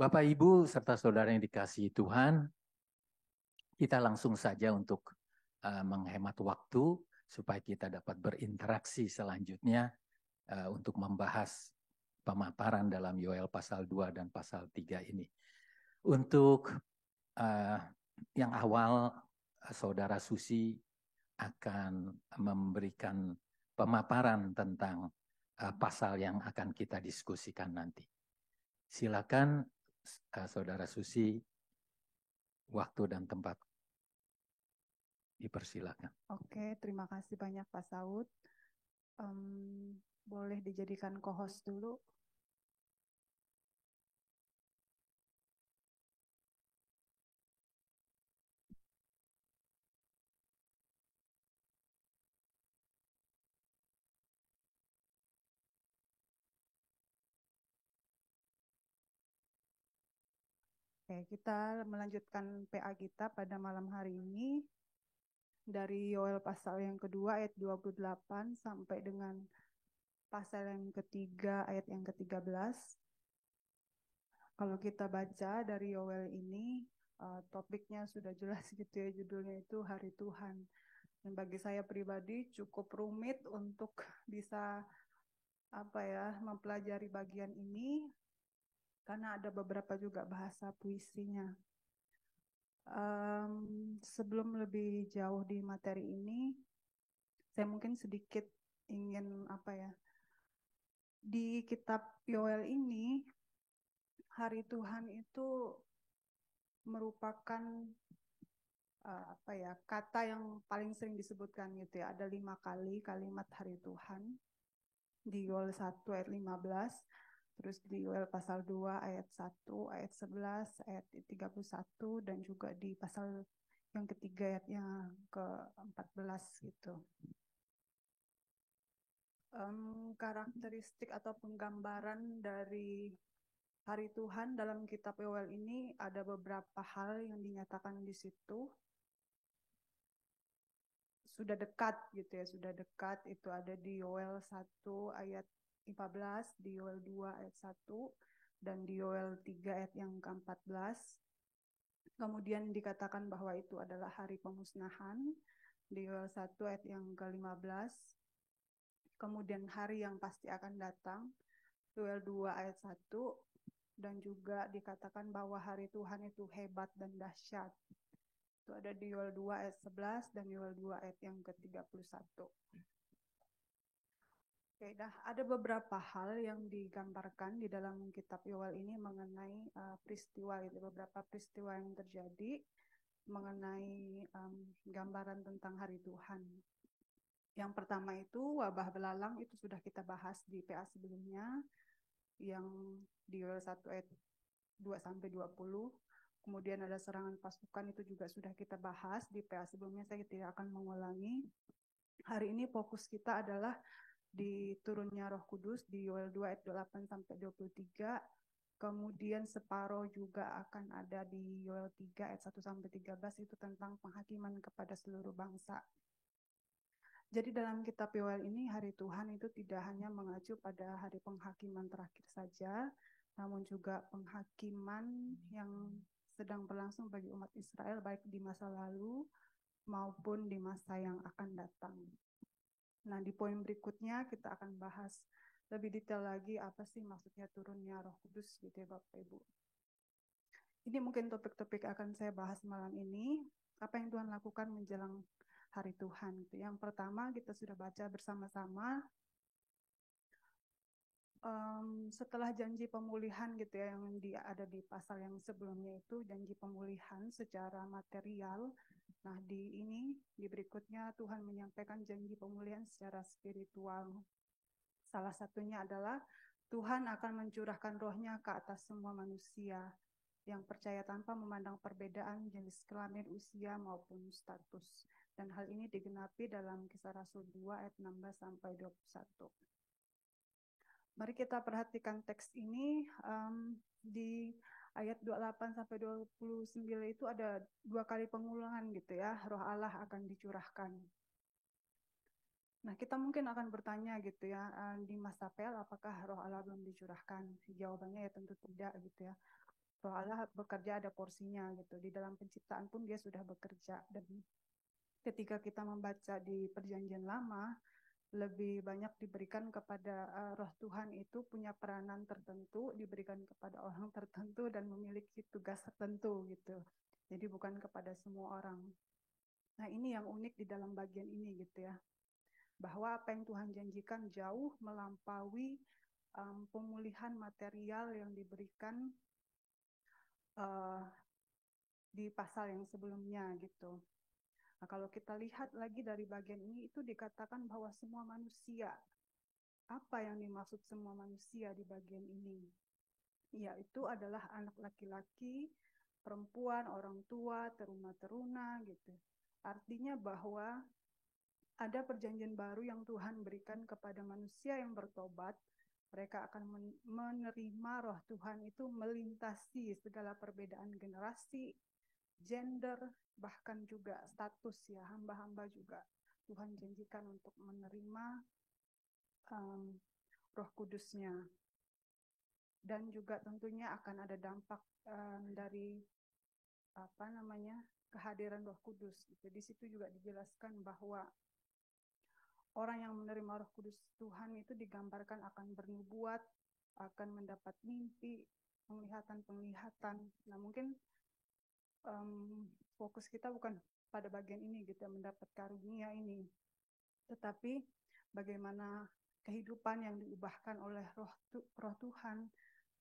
Bapak, Ibu, serta saudara yang dikasihi Tuhan, kita langsung saja untuk menghemat waktu supaya kita dapat berinteraksi selanjutnya untuk membahas pemaparan dalam Yoel pasal 2 dan pasal 3 ini. Untuk yang awal, Saudara Susi akan memberikan pemaparan tentang pasal yang akan kita diskusikan nanti. Silakan Saudara Susi, waktu dan tempat dipersilakan. Oke, terima kasih banyak Pak Saud. Boleh dijadikan co-host dulu. Oke, kita melanjutkan PA kita pada malam hari ini dari Yoel pasal yang kedua ayat 28 sampai dengan pasal yang ketiga ayat yang ke-13. Kalau kita baca dari Yoel ini, topiknya sudah jelas gitu ya, judulnya itu Hari Tuhan. Dan bagi saya pribadi cukup rumit untuk bisa mempelajari bagian ini karena ada beberapa juga bahasa puisinya. Sebelum lebih jauh di materi ini, saya mungkin sedikit ingin di kitab Yoel ini, Hari Tuhan itu merupakan kata yang paling sering disebutkan gitu ya. Ada 5 kali kalimat Hari Tuhan di Yoel 1 ayat 15, terus di Yoel pasal 2 ayat 1, ayat 11, ayat 31, dan juga di pasal yang ketiga ayat yang ke-14 gitu. Karakteristik atau penggambaran dari Hari Tuhan dalam kitab Yoel ini ada beberapa hal yang dinyatakan di situ. Sudah dekat gitu ya, sudah dekat itu ada di Yoel 1 ayat 15, di Yoel 2 ayat 1, dan di Yoel 3 ayat yang ke-14. Kemudian dikatakan bahwa itu adalah hari pemusnahan di Yoel 1 ayat yang ke-15. Kemudian hari yang pasti akan datang, Yoel 2 ayat 1, dan juga dikatakan bahwa hari Tuhan itu hebat dan dahsyat. Itu ada di Yoel 2 ayat 11 dan Yoel 2 ayat yang ke-31. Oke, ada beberapa hal yang digambarkan di dalam kitab Yoel ini mengenai peristiwa itu, beberapa peristiwa yang terjadi mengenai gambaran tentang hari Tuhan. Yang pertama itu wabah belalang, itu sudah kita bahas di PA sebelumnya, yang di Yoel 1 ayat 2 sampai 20. Kemudian ada serangan pasukan, itu juga sudah kita bahas di PA sebelumnya, saya tidak akan mengulangi. Hari ini fokus kita adalah di turunnya Roh Kudus di Yoel 2 ayat 28 sampai 23. Kemudian separuh juga akan ada di Yoel 3 ayat 1 sampai 13, itu tentang penghakiman kepada seluruh bangsa. Jadi dalam kitab Yoel ini hari Tuhan itu tidak hanya mengacu pada hari penghakiman terakhir saja, namun juga penghakiman yang sedang berlangsung bagi umat Israel baik di masa lalu maupun di masa yang akan datang. Nah, di poin berikutnya kita akan bahas lebih detail lagi apa sih maksudnya turunnya Roh Kudus gitu ya Bapak Ibu. Ini mungkin topik-topik akan saya bahas malam ini. Apa yang Tuhan lakukan menjelang hari Tuhan. Yang pertama kita sudah baca bersama-sama. Setelah janji pemulihan gitu ya yang ada di pasal yang sebelumnya itu janji pemulihan secara material. Nah, di berikutnya Tuhan menyampaikan janji pemulihan secara spiritual. Salah satunya adalah Tuhan akan mencurahkan rohnya ke atas semua manusia yang percaya tanpa memandang perbedaan jenis kelamin, usia maupun status. Dan hal ini digenapi dalam Kisah Rasul 2 ayat 16 sampai 21. Mari kita perhatikan teks ini. Di ayat 28 sampai 29 itu ada 2 kali pengulangan gitu ya, Roh Allah akan dicurahkan. Nah, kita mungkin akan bertanya gitu ya, di masa PL apakah Roh Allah belum dicurahkan? Jawabannya ya tentu tidak gitu ya. Roh Allah bekerja ada porsinya gitu. Di dalam penciptaan pun dia sudah bekerja. Dan ketika kita membaca di Perjanjian Lama, lebih banyak diberikan kepada Roh Tuhan itu punya peranan tertentu, diberikan kepada orang tertentu dan memiliki tugas tertentu gitu. Jadi bukan kepada semua orang. Nah, ini yang unik di dalam bagian ini gitu ya. Bahwa apa yang Tuhan janjikan jauh melampaui pemulihan material yang diberikan di pasal yang sebelumnya gitu. Nah, kalau kita lihat lagi dari bagian ini, itu dikatakan bahwa semua manusia. Apa yang dimaksud semua manusia di bagian ini? Yaitu adalah anak laki-laki, perempuan, orang tua, teruna-teruna gitu. Artinya bahwa ada perjanjian baru yang Tuhan berikan kepada manusia yang bertobat. Mereka akan menerima Roh Tuhan itu melintasi segala perbedaan generasi, gender, bahkan juga status ya, hamba-hamba juga. Tuhan janjikan untuk menerima Roh Kudus-Nya. Dan juga tentunya akan ada dampak dari kehadiran Roh Kudus. Gitu. Di situ juga dijelaskan bahwa orang yang menerima Roh Kudus Tuhan itu digambarkan akan bernubuat, akan mendapat mimpi, penglihatan-penglihatan. Nah, mungkin fokus kita bukan pada bagian ini gitu, mendapat karunia ini, tetapi bagaimana kehidupan yang diubahkan oleh roh Tuhan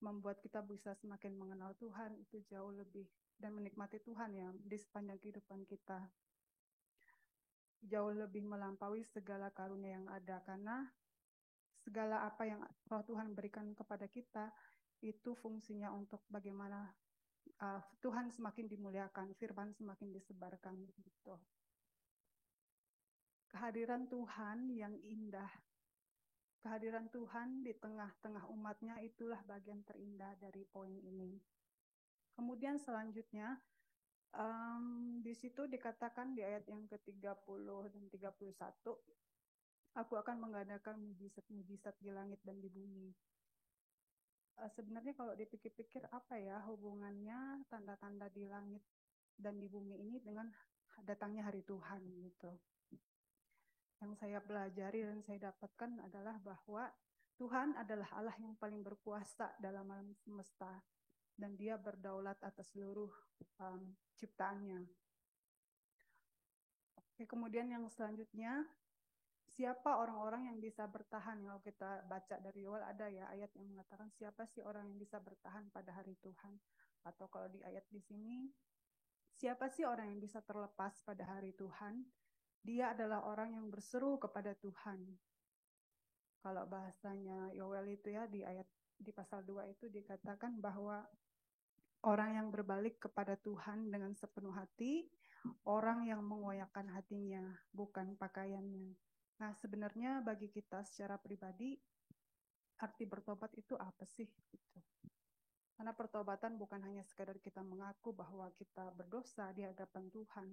membuat kita bisa semakin mengenal Tuhan, itu jauh lebih, dan menikmati Tuhan ya di sepanjang kehidupan kita, jauh lebih melampaui segala karunia yang ada, karena segala apa yang Roh Tuhan berikan kepada kita itu fungsinya untuk bagaimana Tuhan semakin dimuliakan, firman semakin disebarkan gitu. Kehadiran Tuhan yang indah, kehadiran Tuhan di tengah-tengah umatnya, itulah bagian terindah dari poin ini. Kemudian selanjutnya di situ dikatakan di ayat yang ke-30 dan 31, aku akan mengadakan mujizat-mujizat di langit dan di bumi. Sebenarnya kalau dipikir-pikir apa ya hubungannya tanda-tanda di langit dan di bumi ini dengan datangnya hari Tuhan gitu. Yang saya pelajari dan saya dapatkan adalah bahwa Tuhan adalah Allah yang paling berkuasa dalam alam semesta dan dia berdaulat atas seluruh ciptaannya. Oke, kemudian yang selanjutnya, siapa orang-orang yang bisa bertahan? Kalau kita baca dari awal ada ya ayat yang mengatakan siapa sih orang yang bisa bertahan pada hari Tuhan? Atau kalau di ayat di sini, siapa sih orang yang bisa terlepas pada hari Tuhan? Dia adalah orang yang berseru kepada Tuhan. Kalau bahasanya Yoel itu ya di ayat di pasal 2 itu dikatakan bahwa orang yang berbalik kepada Tuhan dengan sepenuh hati, orang yang mengoyakkan hatinya, bukan pakaiannya. Nah, sebenarnya bagi kita secara pribadi, arti bertobat itu apa sih? Gitu. Karena pertobatan bukan hanya sekadar kita mengaku bahwa kita berdosa di hadapan Tuhan.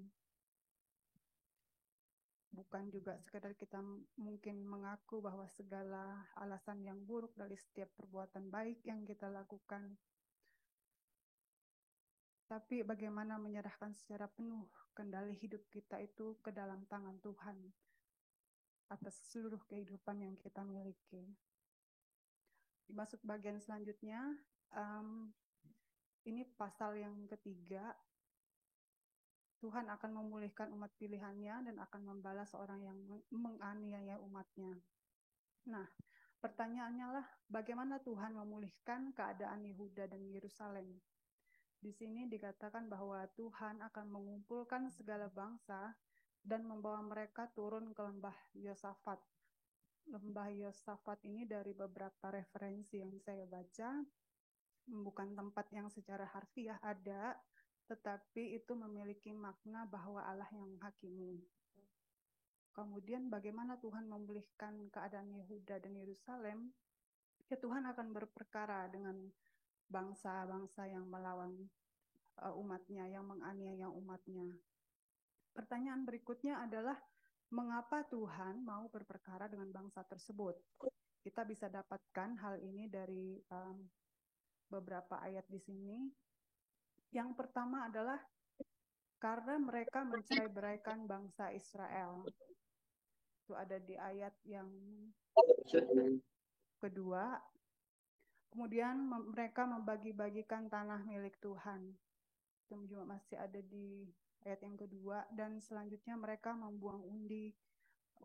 Bukan juga sekadar kita mungkin mengaku bahwa segala alasan yang buruk dari setiap perbuatan baik yang kita lakukan, tapi bagaimana menyerahkan secara penuh kendali hidup kita itu ke dalam tangan Tuhan atas seluruh kehidupan yang kita miliki. Dimasuk bagian selanjutnya, ini pasal yang ketiga, Tuhan akan memulihkan umat pilihannya dan akan membalas orang yang menganiaya umatnya. Nah, pertanyaannya lah, bagaimana Tuhan memulihkan keadaan Yehuda dan Yerusalem? Di sini dikatakan bahwa Tuhan akan mengumpulkan segala bangsa dan membawa mereka turun ke lembah Yosafat. Lembah Yosafat ini dari beberapa referensi yang saya baca, bukan tempat yang secara harfiah ada, tetapi itu memiliki makna bahwa Allah yang menghakimi. Kemudian bagaimana Tuhan memulihkan keadaan Yehuda dan Yerusalem? Ya, Tuhan akan berperkara dengan bangsa-bangsa yang melawan umatnya, yang menganiaya umatnya. Pertanyaan berikutnya adalah, mengapa Tuhan mau berperkara dengan bangsa tersebut? Kita bisa dapatkan hal ini dari beberapa ayat di sini. Yang pertama adalah karena mereka mencerai-beraikan bangsa Israel. Itu ada di ayat yang kedua. Kemudian mereka membagi-bagikan tanah milik Tuhan. Itu juga masih ada di ayat yang kedua. Dan selanjutnya mereka membuang undi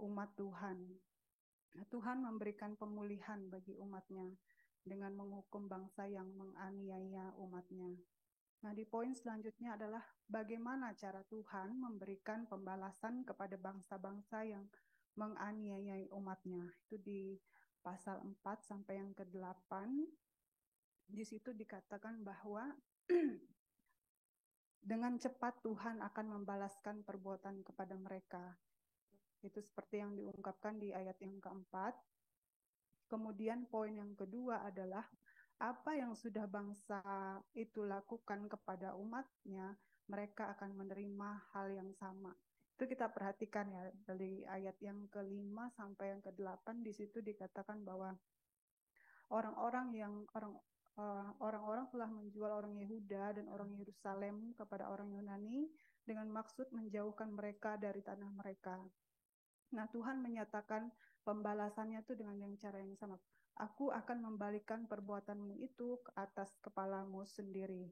umat Tuhan. Nah, Tuhan memberikan pemulihan bagi umatnya dengan menghukum bangsa yang menganiaya umatnya. Nah, di poin selanjutnya adalah bagaimana cara Tuhan memberikan pembalasan kepada bangsa-bangsa yang menganiayai umatnya. Itu di pasal 4 sampai yang ke-8. Di situ dikatakan bahwa dengan cepat Tuhan akan membalaskan perbuatan kepada mereka. Itu seperti yang diungkapkan di ayat yang keempat. Kemudian poin yang kedua adalah apa yang sudah bangsa itu lakukan kepada umatnya, mereka akan menerima hal yang sama. Itu kita perhatikan ya, dari ayat yang ke-5 sampai yang ke-8, di situ dikatakan bahwa orang-orang telah menjual orang Yehuda dan orang Yerusalem kepada orang Yunani dengan maksud menjauhkan mereka dari tanah mereka. Nah, Tuhan menyatakan pembalasannya itu dengan cara yang sama. Aku akan membalikkan perbuatanmu itu ke atas kepalamu sendiri.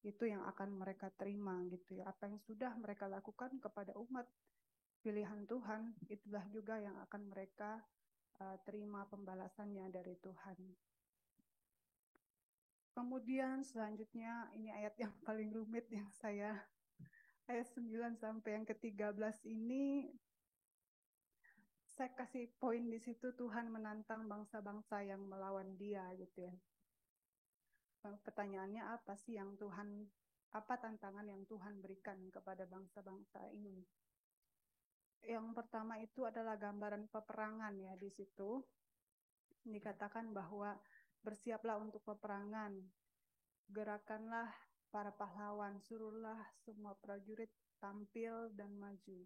Itu yang akan mereka terima gitu ya. Apa yang sudah mereka lakukan kepada umat pilihan Tuhan, itulah juga yang akan mereka terima pembalasannya dari Tuhan. Kemudian selanjutnya ini ayat yang paling rumit yang saya, ayat 9 sampai yang ke-13 ini, saya kasih poin di situ, Tuhan menantang bangsa-bangsa yang melawan dia gitu ya. Pertanyaannya apa sih yang Tuhan, apa tantangan yang Tuhan berikan kepada bangsa-bangsa ini? Yang pertama itu adalah gambaran peperangan ya, di situ dikatakan bahwa bersiaplah untuk peperangan, gerakanlah para pahlawan, suruhlah semua prajurit tampil dan maju.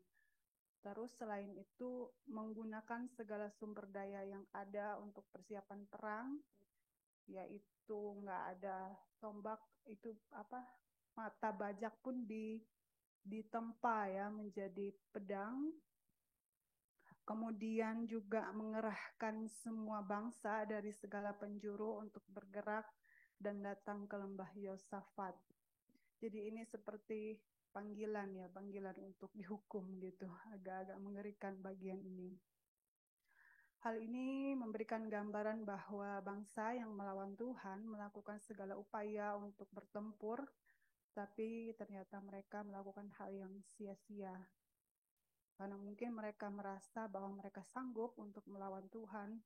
Terus selain itu menggunakan segala sumber daya yang ada untuk persiapan perang, yaitu nggak ada tombak, itu apa, mata bajak pun ditempa ya menjadi pedang. Kemudian juga mengerahkan semua bangsa dari segala penjuru untuk bergerak dan datang ke lembah Yosafat. Jadi ini seperti panggilan ya, panggilan untuk dihukum gitu. Agak-agak mengerikan bagian ini. Hal ini memberikan gambaran bahwa bangsa yang melawan Tuhan melakukan segala upaya untuk bertempur, tapi ternyata mereka melakukan hal yang sia-sia. Karena mungkin mereka merasa bahwa mereka sanggup untuk melawan Tuhan,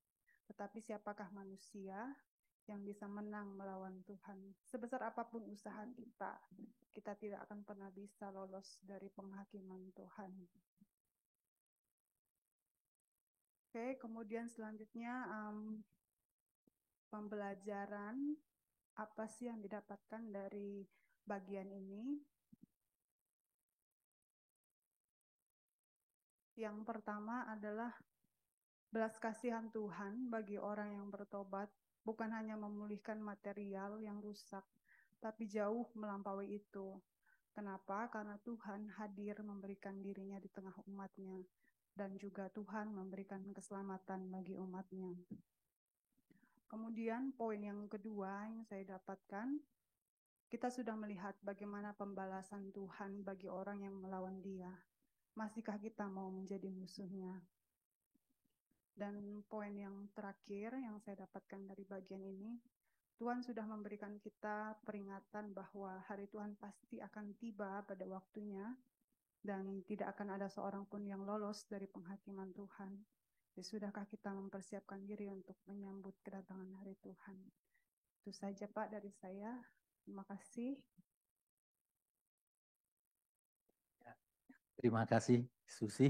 tetapi siapakah manusia yang bisa menang melawan Tuhan? Sebesar apapun usaha kita, kita tidak akan pernah bisa lolos dari penghakiman Tuhan. Oke, kemudian selanjutnya pembelajaran apa sih yang didapatkan dari bagian ini? Yang pertama adalah belas kasihan Tuhan bagi orang yang bertobat bukan hanya memulihkan material yang rusak, tapi jauh melampaui itu. Kenapa? Karena Tuhan hadir memberikan dirinya di tengah umatnya, dan juga Tuhan memberikan keselamatan bagi umatnya. Kemudian poin yang kedua yang saya dapatkan, kita sudah melihat bagaimana pembalasan Tuhan bagi orang yang melawan Dia. Masihkah kita mau menjadi musuhnya? Dan poin yang terakhir yang saya dapatkan dari bagian ini, Tuhan sudah memberikan kita peringatan bahwa hari Tuhan pasti akan tiba pada waktunya dan tidak akan ada seorang pun yang lolos dari penghakiman Tuhan. Jadi, sudahkah kita mempersiapkan diri untuk menyambut kedatangan hari Tuhan? Itu saja Pak dari saya. Terima kasih. Terima kasih Susi.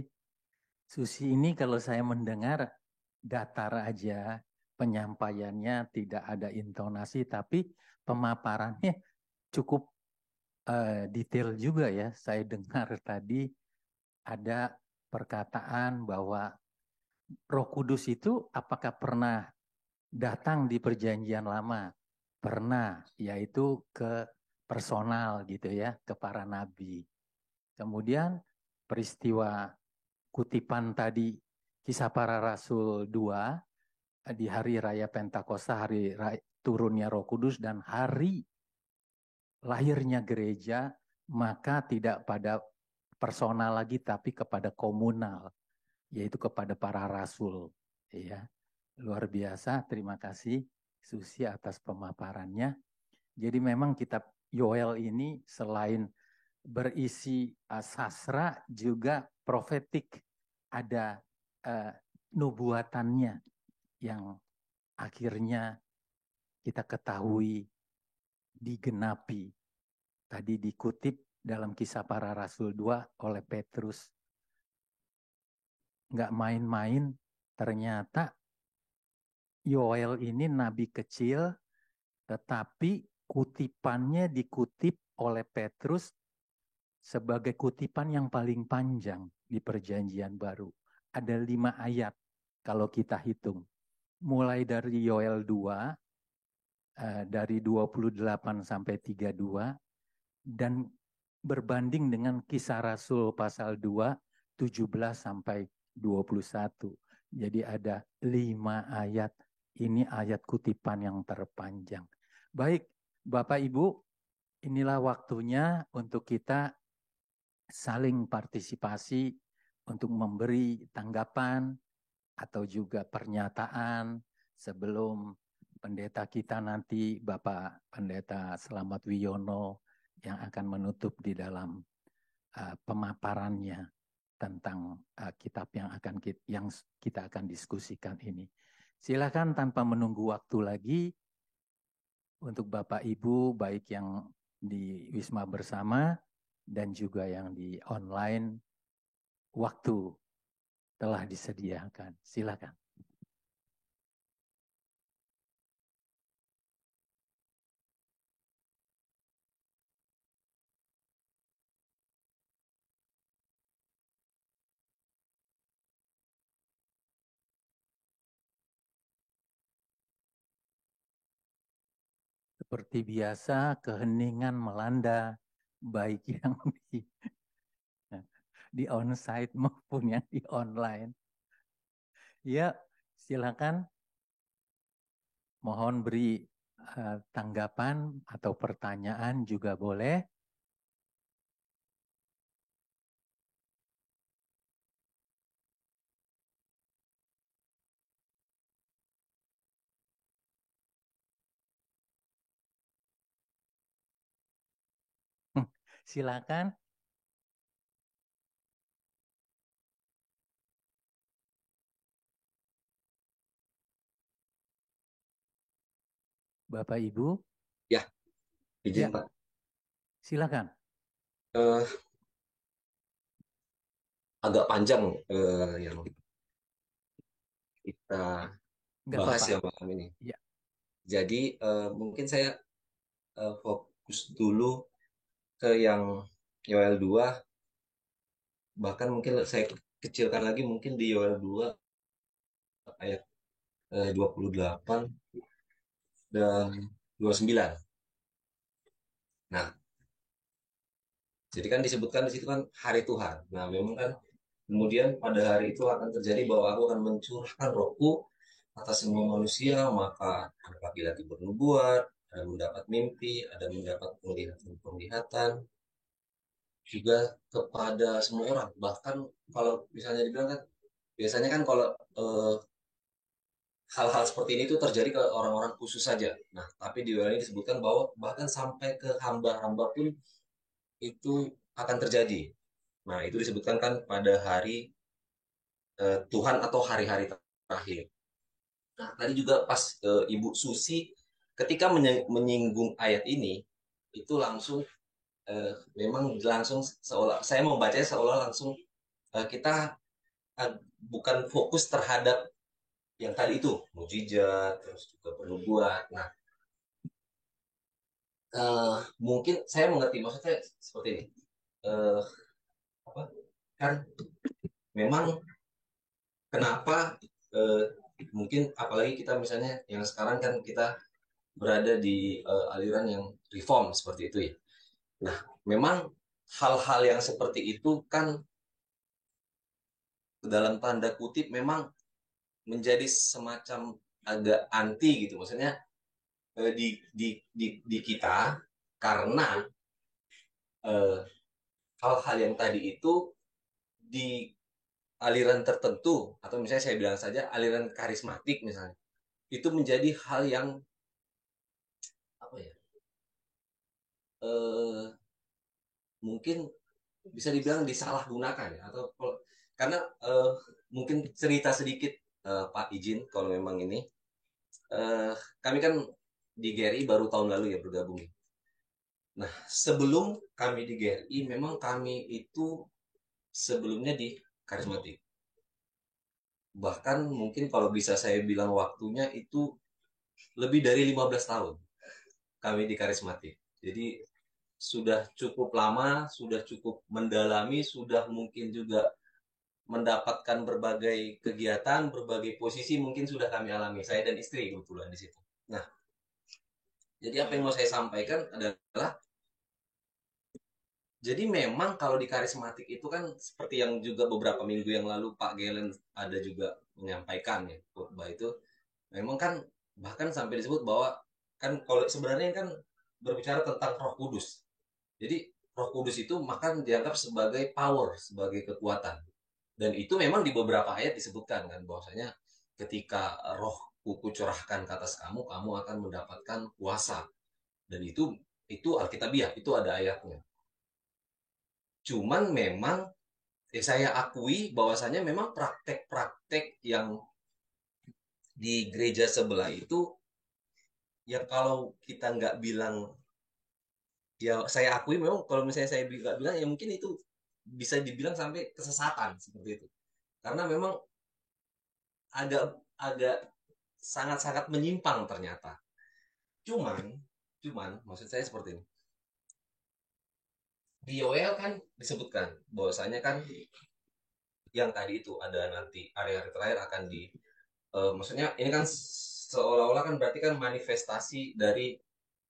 Susi ini kalau saya mendengar datar aja, penyampaiannya tidak ada intonasi, tapi pemaparannya cukup detail juga ya. Saya dengar tadi ada perkataan bahwa Roh Kudus itu apakah pernah datang di Perjanjian Lama? Pernah, yaitu ke personal gitu ya ke para nabi. Kemudian peristiwa kutipan tadi Kisah Para Rasul 2 di hari raya Pentakosta, hari raya, turunnya Roh Kudus dan hari lahirnya gereja, maka tidak pada personal lagi tapi kepada komunal, yaitu kepada para rasul. Ya, luar biasa. Terima kasih Susi atas pemaparannya. Jadi memang kitab Yoel ini selain berisi sastra juga profetik, ada nubuatannya yang akhirnya kita ketahui digenapi. Tadi dikutip dalam Kisah Para Rasul 2 oleh Petrus. Nggak main-main, ternyata Yoel ini nabi kecil, tetapi kutipannya dikutip oleh Petrus sebagai kutipan yang paling panjang di Perjanjian Baru. Ada 5 ayat kalau kita hitung. Mulai dari Yoel 2, dari 28 sampai 32, dan berbanding dengan Kisah Rasul pasal 2, 17 sampai 21. Jadi ada 5 ayat. Ini ayat kutipan yang terpanjang. Baik, Bapak Ibu, inilah waktunya untuk kita saling partisipasi untuk memberi tanggapan atau juga pernyataan sebelum pendeta kita nanti, Bapak Pendeta Selamat Wiono, yang akan menutup di dalam pemaparannya tentang kitab yang kita akan diskusikan ini. Silakan tanpa menunggu waktu lagi untuk Bapak Ibu, baik yang di Wisma Bersama dan juga yang di online, waktu telah disediakan. Silakan. Seperti biasa, keheningan melanda, baik yang di onsite maupun yang di online. Ya, silakan. Mohon beri tanggapan atau pertanyaan juga boleh. Silakan. Bapak Ibu. Ya, izin ya, Pak. Silakan. Agak panjang yang kita Nggak bahas apa-apa. ya malam ini. Ya. Jadi mungkin saya fokus dulu ke yang Yoel 2, bahkan mungkin saya kecilkan lagi mungkin di Yoel 2 ayat 28 dan 29. Nah, jadi kan disebutkan di situ kan hari Tuhan. Nah, memang kan kemudian pada hari itu akan terjadi bahwa aku akan mencurahkan rohku atas semua manusia, maka laki-laki bernubuat, ada mendapat mimpi, ada mendapat penglihatan, juga kepada semua orang. Bahkan kalau misalnya dibilang kan, biasanya kan kalau hal-hal seperti ini tuh terjadi ke orang-orang khusus saja. Nah, tapi di luar ini disebutkan bahwa bahkan sampai ke hamba-hamba pun itu akan terjadi. Nah, itu disebutkan kan pada hari Tuhan atau hari-hari terakhir. Nah, tadi juga pas Ibu Susi ketika menyinggung ayat ini, itu langsung memang langsung seolah saya membacanya seolah langsung kita bukan fokus terhadap yang tadi itu mujizat terus juga pernubuatan. Nah, mungkin saya mengerti maksudnya seperti ini. Uh, apa kan memang kenapa mungkin apalagi kita misalnya yang sekarang kan kita berada di aliran yang reform seperti itu ya. Nah, memang hal-hal yang seperti itu kan dalam tanda kutip memang menjadi semacam agak anti gitu. Maksudnya di kita karena hal-hal yang tadi itu di aliran tertentu atau misalnya saya bilang saja aliran karismatik misalnya itu menjadi hal yang apa ya mungkin bisa dibilang disalahgunakan ya atau karena mungkin cerita sedikit Pak izin kalau memang ini kami kan di GRI baru tahun lalu ya bergabung. Nah sebelum kami di GRI memang kami itu sebelumnya di karismatik. Bahkan mungkin kalau bisa saya bilang waktunya itu lebih dari 15 tahun kami di karismatik. Jadi sudah cukup lama, sudah cukup mendalami, sudah mungkin juga mendapatkan berbagai kegiatan, berbagai posisi mungkin sudah kami alami. Saya dan istri kebetulan di situ. Nah, jadi apa yang mau saya sampaikan adalah jadi memang kalau di karismatik itu kan seperti yang juga beberapa minggu yang lalu Pak Gelen ada juga menyampaikan ya khotbah itu memang kan bahkan sampai disebut bahwa kan kalau sebenarnya kan berbicara tentang Roh Kudus. Jadi Roh Kudus itu maka dianggap sebagai power, sebagai kekuatan. Dan itu memang di beberapa ayat disebutkan kan bahwasanya ketika Rohku kucurahkan ke atas kamu, kamu akan mendapatkan kuasa. Dan itu Alkitabiah, itu ada ayatnya. Cuman memang saya akui bahwasanya memang praktek-praktek yang di gereja sebelah itu ya kalau kita nggak bilang ya saya akui memang kalau misalnya saya nggak bilang ya mungkin itu bisa dibilang sampai kesesatan seperti itu karena memang agak agak sangat-sangat menyimpang ternyata cuman cuman maksud saya seperti ini di Yoel kan disebutkan bahwasanya kan yang tadi itu ada nanti hari-hari terakhir akan di maksudnya ini kan seolah-olah kan berarti kan manifestasi dari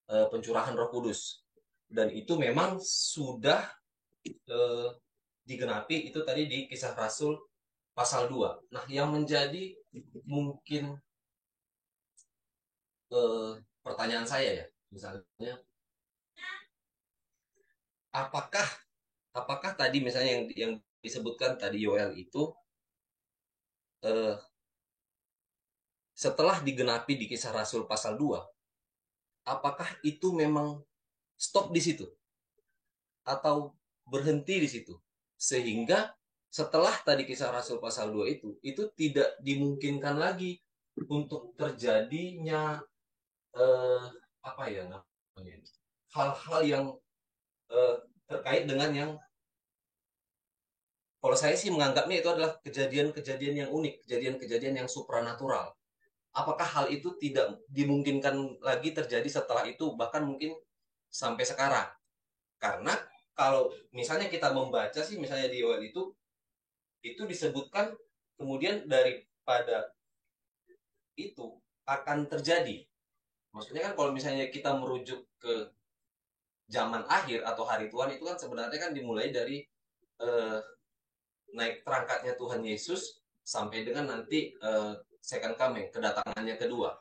pencurahan Roh Kudus dan itu memang sudah eh, digenapi itu tadi di Kisah Rasul pasal 2. Nah, yang menjadi mungkin pertanyaan saya ya, misalnya apakah apakah tadi misalnya yang disebutkan tadi Yoel itu eh, setelah digenapi di Kisah Rasul pasal 2, apakah itu memang stop di situ atau berhenti di situ? Sehingga setelah tadi Kisah Rasul pasal 2 itu tidak dimungkinkan lagi untuk terjadinya apa ya namanya hal-hal yang terkait dengan yang kalau saya sih menganggapnya itu adalah kejadian-kejadian yang unik, kejadian-kejadian yang supranatural. Apakah hal itu tidak dimungkinkan lagi terjadi setelah itu, bahkan mungkin sampai sekarang? Karena kalau misalnya kita membaca sih, misalnya di Yoel itu disebutkan kemudian daripada itu akan terjadi. Maksudnya kan kalau misalnya kita merujuk ke zaman akhir atau hari Tuhan itu kan sebenarnya kan dimulai dari eh, naik terangkatnya Tuhan Yesus sampai dengan nanti second coming, kedatangannya kedua.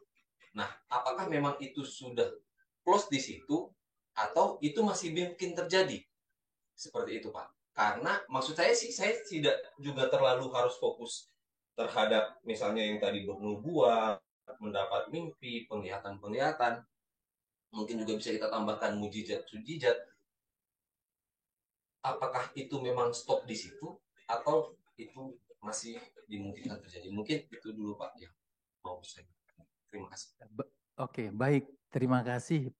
Nah, apakah memang itu sudah close di situ atau itu masih mungkin terjadi? Seperti itu, Pak. Karena maksud saya sih saya tidak juga terlalu harus fokus terhadap misalnya yang tadi bernubuat, mendapat mimpi, penglihatan-penglihatan. Mungkin juga bisa kita tambahkan mujizat-mujizat. Apakah itu memang stop di situ atau itu masih dimungkinkan terjadi? Mungkin itu dulu Pak ya. Mau saya. Terima kasih. Oke, baik. Terima kasih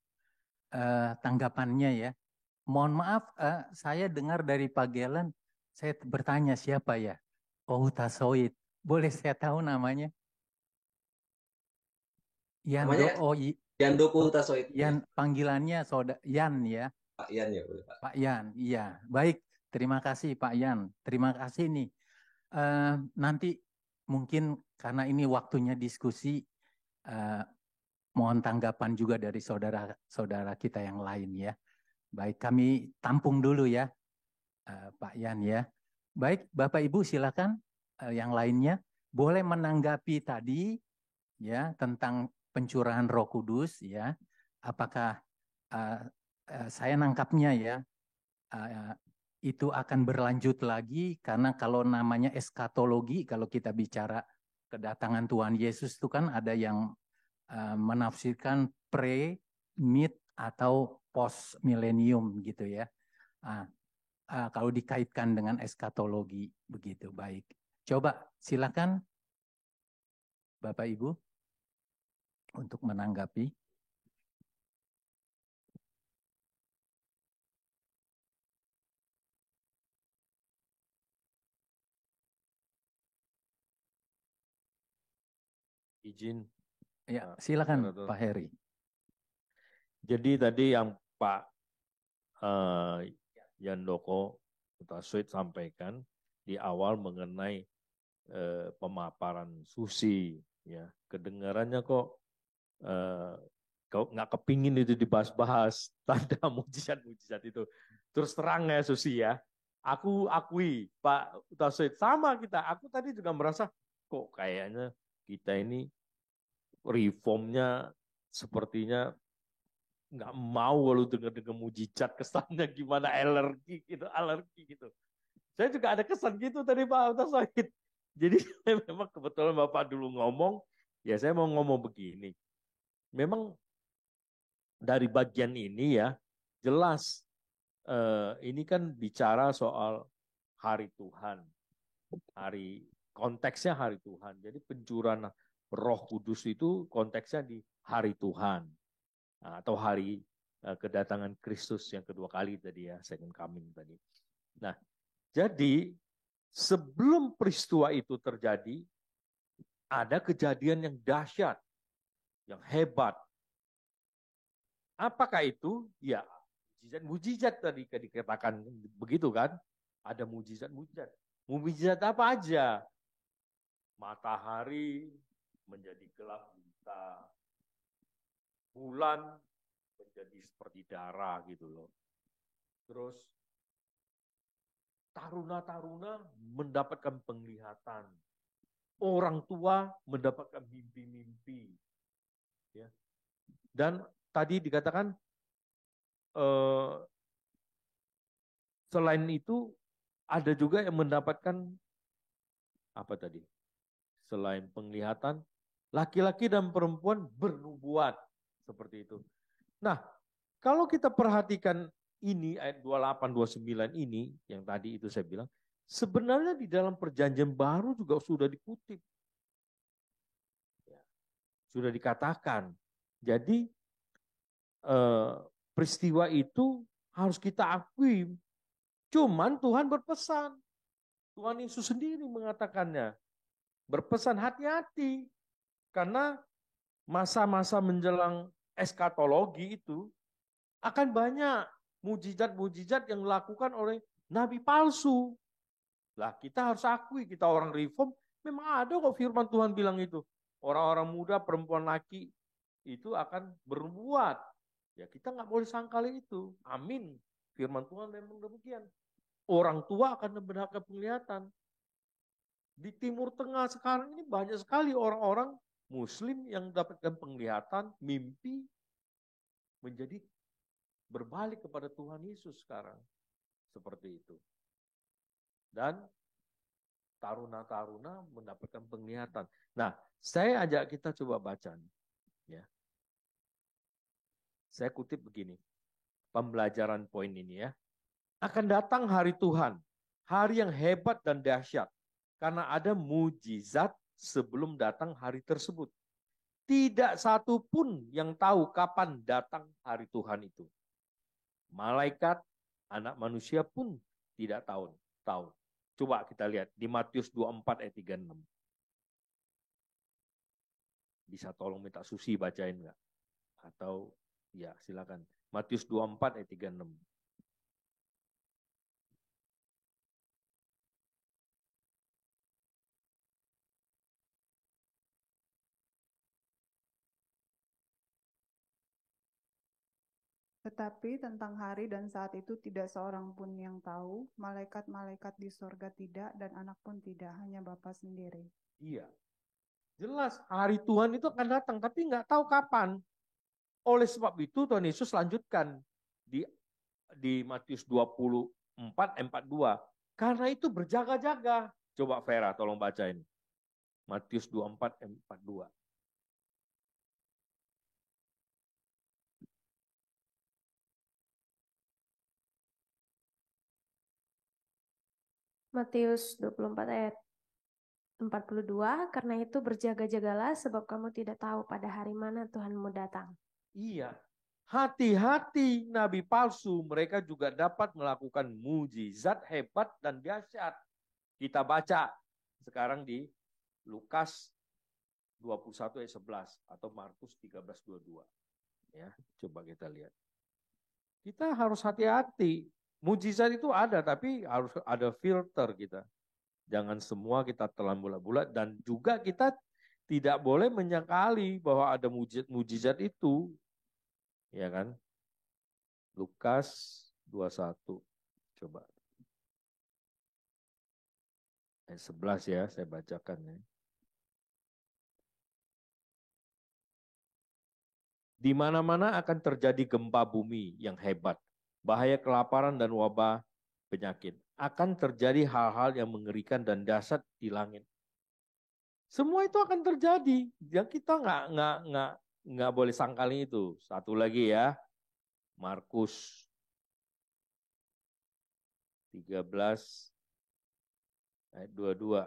tanggapannya ya. Mohon maaf, saya dengar dari Pak Gelen, saya bertanya siapa ya? Oh, Tasoid. Boleh saya tahu namanya? Yando, Namanya oh, Yandoko oh, Utasoid. Yan, panggilannya Yan ya. Pak Yan ya boleh Pak. Pak Yan, iya. Baik, terima kasih Pak Yan. Terima kasih nih. Nanti mungkin karena ini waktunya diskusi, mohon tanggapan juga dari saudara-saudara kita yang lain ya. Baik, kami tampung dulu ya, Pak Yan ya. Baik, Bapak Ibu silakan yang lainnya boleh menanggapi tadi ya tentang pencurahan Roh Kudus ya. Apakah saya nangkapnya ya itu akan berlanjut lagi karena kalau namanya eskatologi, kalau kita bicara kedatangan Tuhan Yesus itu kan ada yang menafsirkan pre, mid atau post milenium gitu ya. Kalau dikaitkan dengan eskatologi begitu. Baik. Coba silakan Bapak Ibu untuk menanggapi. Izin. Ya, silakan Pak Heri. Jadi tadi yang Pak Yandoko Utasuit sampaikan di awal mengenai pemaparan susi, ya kedengarannya kok nggak kepingin itu dibahas-bahas tanda mujizat-mujizat itu. Terus terang ya Susi ya, aku akui Pak Utasuit sama kita. Aku tadi juga merasa kok kayaknya kita ini reformnya sepertinya nggak mau kalau dengar-dengar mujizat, kesannya gimana, alergi gitu. Saya juga ada kesan gitu tadi Pak Utasuit. Jadi memang kebetulan Bapak dulu ngomong, ya saya mau ngomong begini. Memang dari bagian ini ya jelas ini kan bicara soal hari Tuhan, konteksnya hari Tuhan. Jadi pencurahan Roh Kudus itu konteksnya di hari Tuhan atau hari kedatangan Kristus yang kedua kali tadi ya, second coming tadi. Nah, jadi sebelum peristiwa itu terjadi ada kejadian yang dahsyat, yang hebat. Apakah itu? Ya, mujizat tadi dikatakan begitu kan? Ada mujizat-mujizat. Mujizat apa aja? Matahari menjadi gelap buta. Bulan menjadi seperti darah gitu loh. Terus taruna-taruna mendapatkan penglihatan. Orang tua mendapatkan mimpi-mimpi. Ya. Dan tadi dikatakan selain itu ada juga yang mendapatkan apa tadi? Selain penglihatan, laki-laki dan perempuan bernubuat seperti itu. Nah, kalau kita perhatikan ini ayat 28 29 ini yang tadi itu saya bilang, sebenarnya di dalam perjanjian baru juga sudah dikutip. Sudah dikatakan. Jadi peristiwa itu harus kita akui. Cuman Tuhan berpesan. Tuhan Yesus sendiri mengatakannya. Berpesan hati-hati. Karena masa-masa menjelang eskatologi itu akan banyak mujizat-mujizat yang dilakukan oleh nabi palsu. Lah kita harus akui, kita orang reform, memang ada kok firman Tuhan bilang itu. Orang-orang muda, perempuan laki itu akan berbuat. Ya kita nggak boleh sangkal itu. Amin. Firman Tuhan memang demikian. Orang tua akan mendapatkan penglihatan. Di Timur Tengah sekarang ini banyak sekali orang-orang Muslim yang mendapatkan penglihatan, mimpi, menjadi berbalik kepada Tuhan Yesus sekarang. Seperti itu. Dan taruna-taruna mendapatkan penglihatan. Nah, saya ajak kita coba baca. Ya. Saya kutip begini. Pembelajaran poin ini ya. Akan datang hari Tuhan. Hari yang hebat dan dahsyat. Karena ada mujizat sebelum datang hari tersebut. Tidak satu pun yang tahu kapan datang hari Tuhan itu. Malaikat, anak manusia pun tidak tahu. Coba kita lihat di Matius 24 ayat 36. Bisa tolong minta Susi bacain nggak? Atau ya silakan. Matius 24 ayat 36. Tetapi tentang hari dan saat itu tidak seorang pun yang tahu, malaikat-malaikat di sorga tidak, dan anak pun tidak, hanya Bapa sendiri. Iya, jelas hari Tuhan itu akan datang, tapi nggak tahu kapan. Oleh sebab itu Tuhan Yesus lanjutkan di Matius 24, 42. Karena itu berjaga-jaga. Coba Vera tolong bacain. Matius 24, 42. Matius 24 ayat 42, karena itu berjaga-jagalah sebab kamu tidak tahu pada hari mana Tuhanmu datang. Iya, hati-hati nabi palsu, mereka juga dapat melakukan mujizat hebat dan dahsyat. Kita baca sekarang di Lukas 21 ayat 11 atau Markus 13:22. Ya, coba kita lihat. Kita harus hati-hati. Mujizat itu ada, tapi harus ada filter kita. Jangan semua kita telan bulat-bulat, dan juga kita tidak boleh menyangkali bahwa ada mujizat itu. Ya kan? Lukas 21. Coba. Ayat 11 ya, saya bacakan ya. Di mana-mana akan terjadi gempa bumi yang hebat, bahaya kelaparan dan wabah penyakit. Akan terjadi hal-hal yang mengerikan dan dahsyat di langit. Semua itu akan terjadi. Yang kita nggak boleh sangkali itu. Satu lagi ya, Markus 13 ayat 22.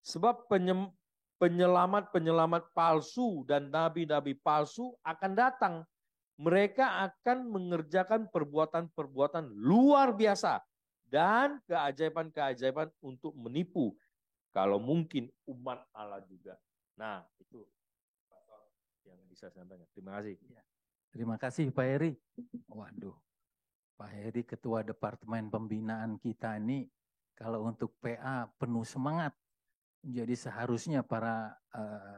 Sebab penyelamat-penyelamat palsu dan nabi-nabi palsu akan datang. Mereka akan mengerjakan perbuatan-perbuatan luar biasa dan keajaiban-keajaiban untuk menipu, kalau mungkin, umat Allah juga. Nah, itu yang bisa saya sampaikan. Terima kasih. Terima kasih Pak Heri. Waduh, Pak Heri Ketua Departemen Pembinaan kita ini kalau untuk PA penuh semangat. Jadi seharusnya para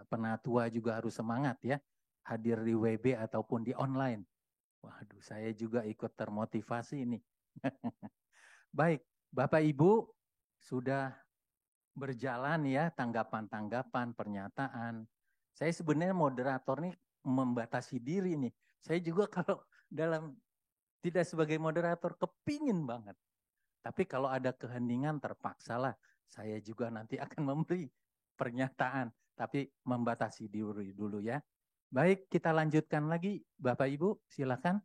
penatua juga harus semangat ya, hadir di WB ataupun di online. Waduh, saya juga ikut termotivasi ini. Baik, Bapak Ibu sudah berjalan ya tanggapan-tanggapan, pernyataan. Saya sebenarnya moderator nih membatasi diri nih. Saya juga kalau dalam tidak sebagai moderator kepingin banget. Tapi kalau ada keheningan terpaksalah saya juga nanti akan memberi pernyataan. Tapi membatasi diri dulu ya. Baik, kita lanjutkan lagi. Bapak Ibu silakan.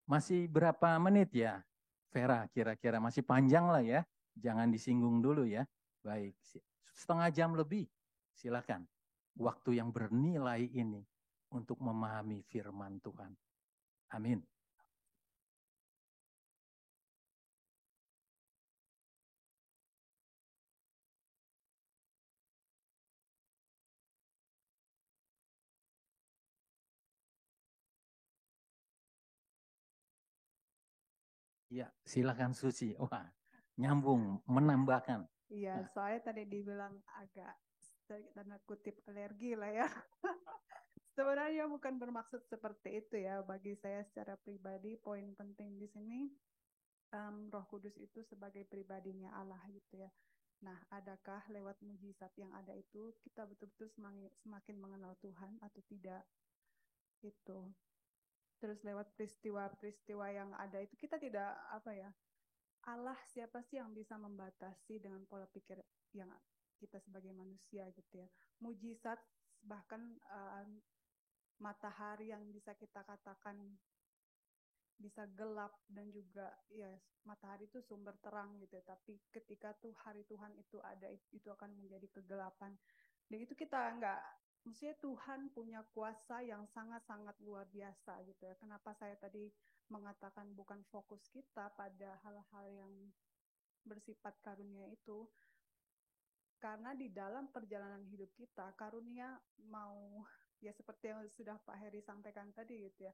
Masih berapa menit ya? Vera kira-kira masih panjang lah ya. Jangan disinggung dulu ya. Baik, setengah jam lebih. Silakan. Waktu yang bernilai ini untuk memahami firman Tuhan. Amin. Ya, silakan Susi. Wah, nyambung, menambahkan. Iya, soalnya tadi dibilang agak tanda kutip alergi lah ya. Sebenarnya bukan bermaksud seperti itu ya. Bagi saya secara pribadi, poin penting di sini Roh Kudus itu sebagai pribadinya Allah gitu ya. Nah, adakah lewat mujizat yang ada itu kita betul-betul semakin mengenal Tuhan atau tidak? Itu. Terus lewat peristiwa-peristiwa yang ada itu kita tidak Allah siapa sih yang bisa membatasi dengan pola pikir yang kita sebagai manusia gitu ya. Mujizat bahkan matahari yang bisa kita katakan bisa gelap dan juga ya matahari itu sumber terang gitu ya. Tapi ketika tuh hari Tuhan itu ada itu akan menjadi kegelapan. Dan itu kita maksudnya Tuhan punya kuasa yang sangat-sangat luar biasa gitu ya. Kenapa saya tadi mengatakan bukan fokus kita pada hal-hal yang bersifat karunia itu, karena di dalam perjalanan hidup kita karunia mau ya seperti yang sudah Pak Heri sampaikan tadi gitu ya,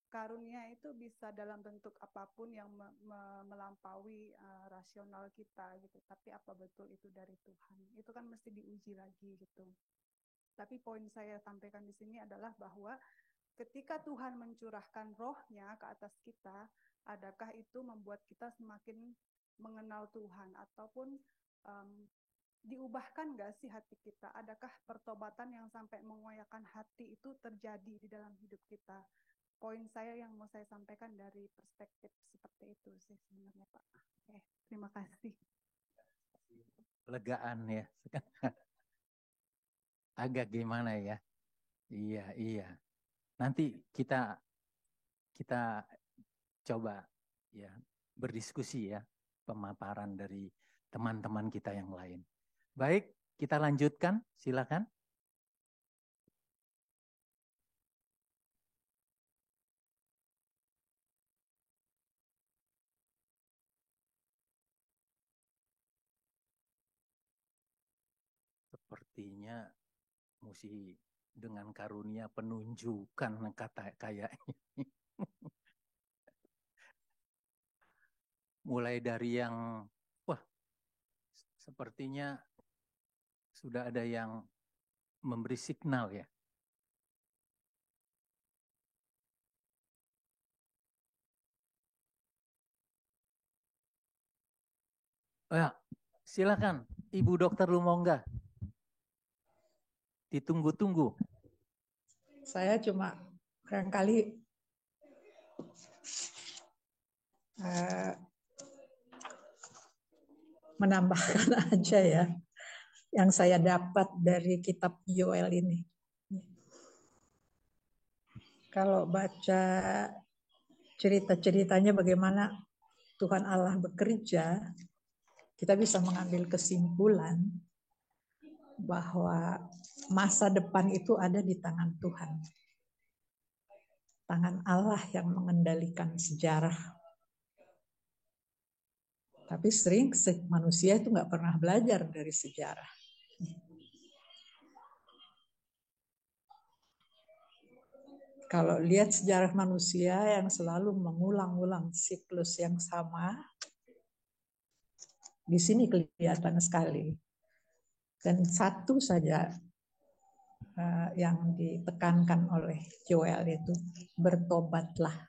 karunia itu bisa dalam bentuk apapun yang melampaui rasional kita gitu, tapi apa betul itu dari Tuhan, itu kan mesti diuji lagi gitu. Tapi poin saya sampaikan di sini adalah bahwa ketika Tuhan mencurahkan rohnya ke atas kita, adakah itu membuat kita semakin mengenal Tuhan? Ataupun diubahkan nggak sih hati kita? Adakah pertobatan yang sampai mengoyakkan hati itu terjadi di dalam hidup kita? Poin saya yang mau saya sampaikan dari perspektif seperti itu sih sebenarnya, Pak. Oke, terima kasih. Legaan ya. Agak gimana ya? Iya. Nanti kita coba ya berdiskusi ya, pemaparan dari teman-teman kita yang lain. Baik, kita lanjutkan, silakan. Sepertinya mesti dengan karunia penunjukan kata kayaknya. Mulai dari yang, sepertinya sudah ada yang memberi signal ya. Ya, silakan, Ibu Dokter Lumonga. Ditunggu-tunggu. Saya cuma barangkali menambahkan aja ya yang saya dapat dari kitab Yoel ini. Kalau baca cerita-ceritanya bagaimana Tuhan Allah bekerja, kita bisa mengambil kesimpulan bahwa masa depan itu ada di tangan Tuhan. Tangan Allah yang mengendalikan sejarah. Tapi sering manusia itu nggak pernah belajar dari sejarah. Kalau lihat sejarah manusia yang selalu mengulang-ulang siklus yang sama, di sini kelihatan sekali. Dan satu saja yang ditekankan oleh Joel itu, bertobatlah.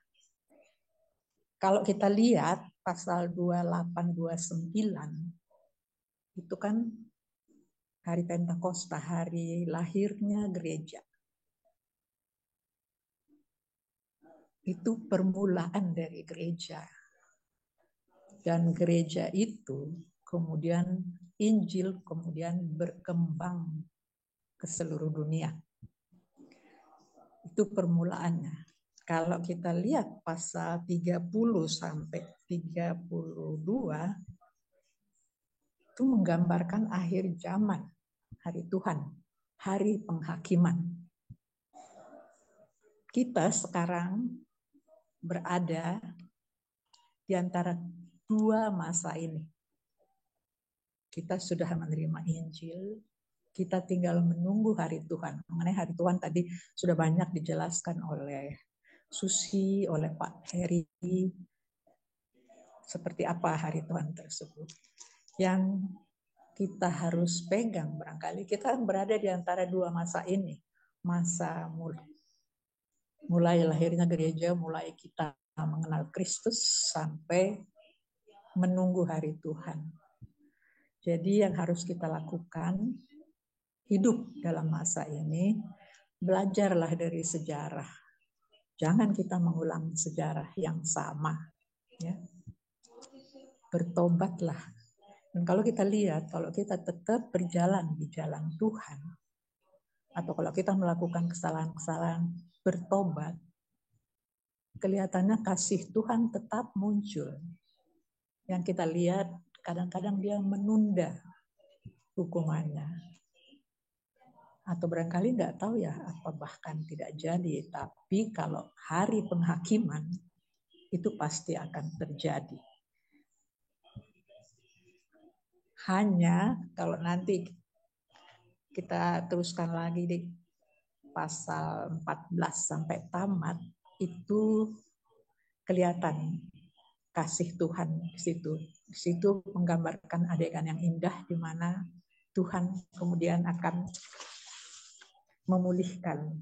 Kalau kita lihat pasal 28-29, itu kan hari Pentakosta, hari lahirnya gereja. Itu permulaan dari gereja. Dan gereja itu kemudian Injil kemudian berkembang ke seluruh dunia. Itu permulaannya. Kalau kita lihat pasal 30 sampai 32 itu menggambarkan akhir zaman, hari Tuhan, hari penghakiman. Kita sekarang berada di antara dua masa ini. Kita sudah menerima Injil, kita tinggal menunggu hari Tuhan. Mengenai hari Tuhan tadi sudah banyak dijelaskan oleh Susi, oleh Pak Heri, seperti apa hari Tuhan tersebut. Yang kita harus pegang, barangkali kita berada di antara dua masa ini. Masa mulai lahirnya gereja, mulai kita mengenal Kristus sampai menunggu hari Tuhan. Jadi yang harus kita lakukan, hidup dalam masa ini, belajarlah dari sejarah. Jangan kita mengulang sejarah yang sama. Ya. Bertobatlah. Dan kalau kita lihat, kalau kita tetap berjalan di jalan Tuhan, atau kalau kita melakukan kesalahan-kesalahan, bertobat, kelihatannya kasih Tuhan tetap muncul. Yang kita lihat, kadang-kadang dia menunda hukumannya. Atau barangkali nggak tahu ya, apa bahkan tidak jadi. Tapi kalau hari penghakiman, itu pasti akan terjadi. Hanya kalau nanti kita teruskan lagi di pasal 14 sampai tamat, itu kelihatan kasih Tuhan di situ. Di situ menggambarkan adegan yang indah di mana Tuhan kemudian akan memulihkan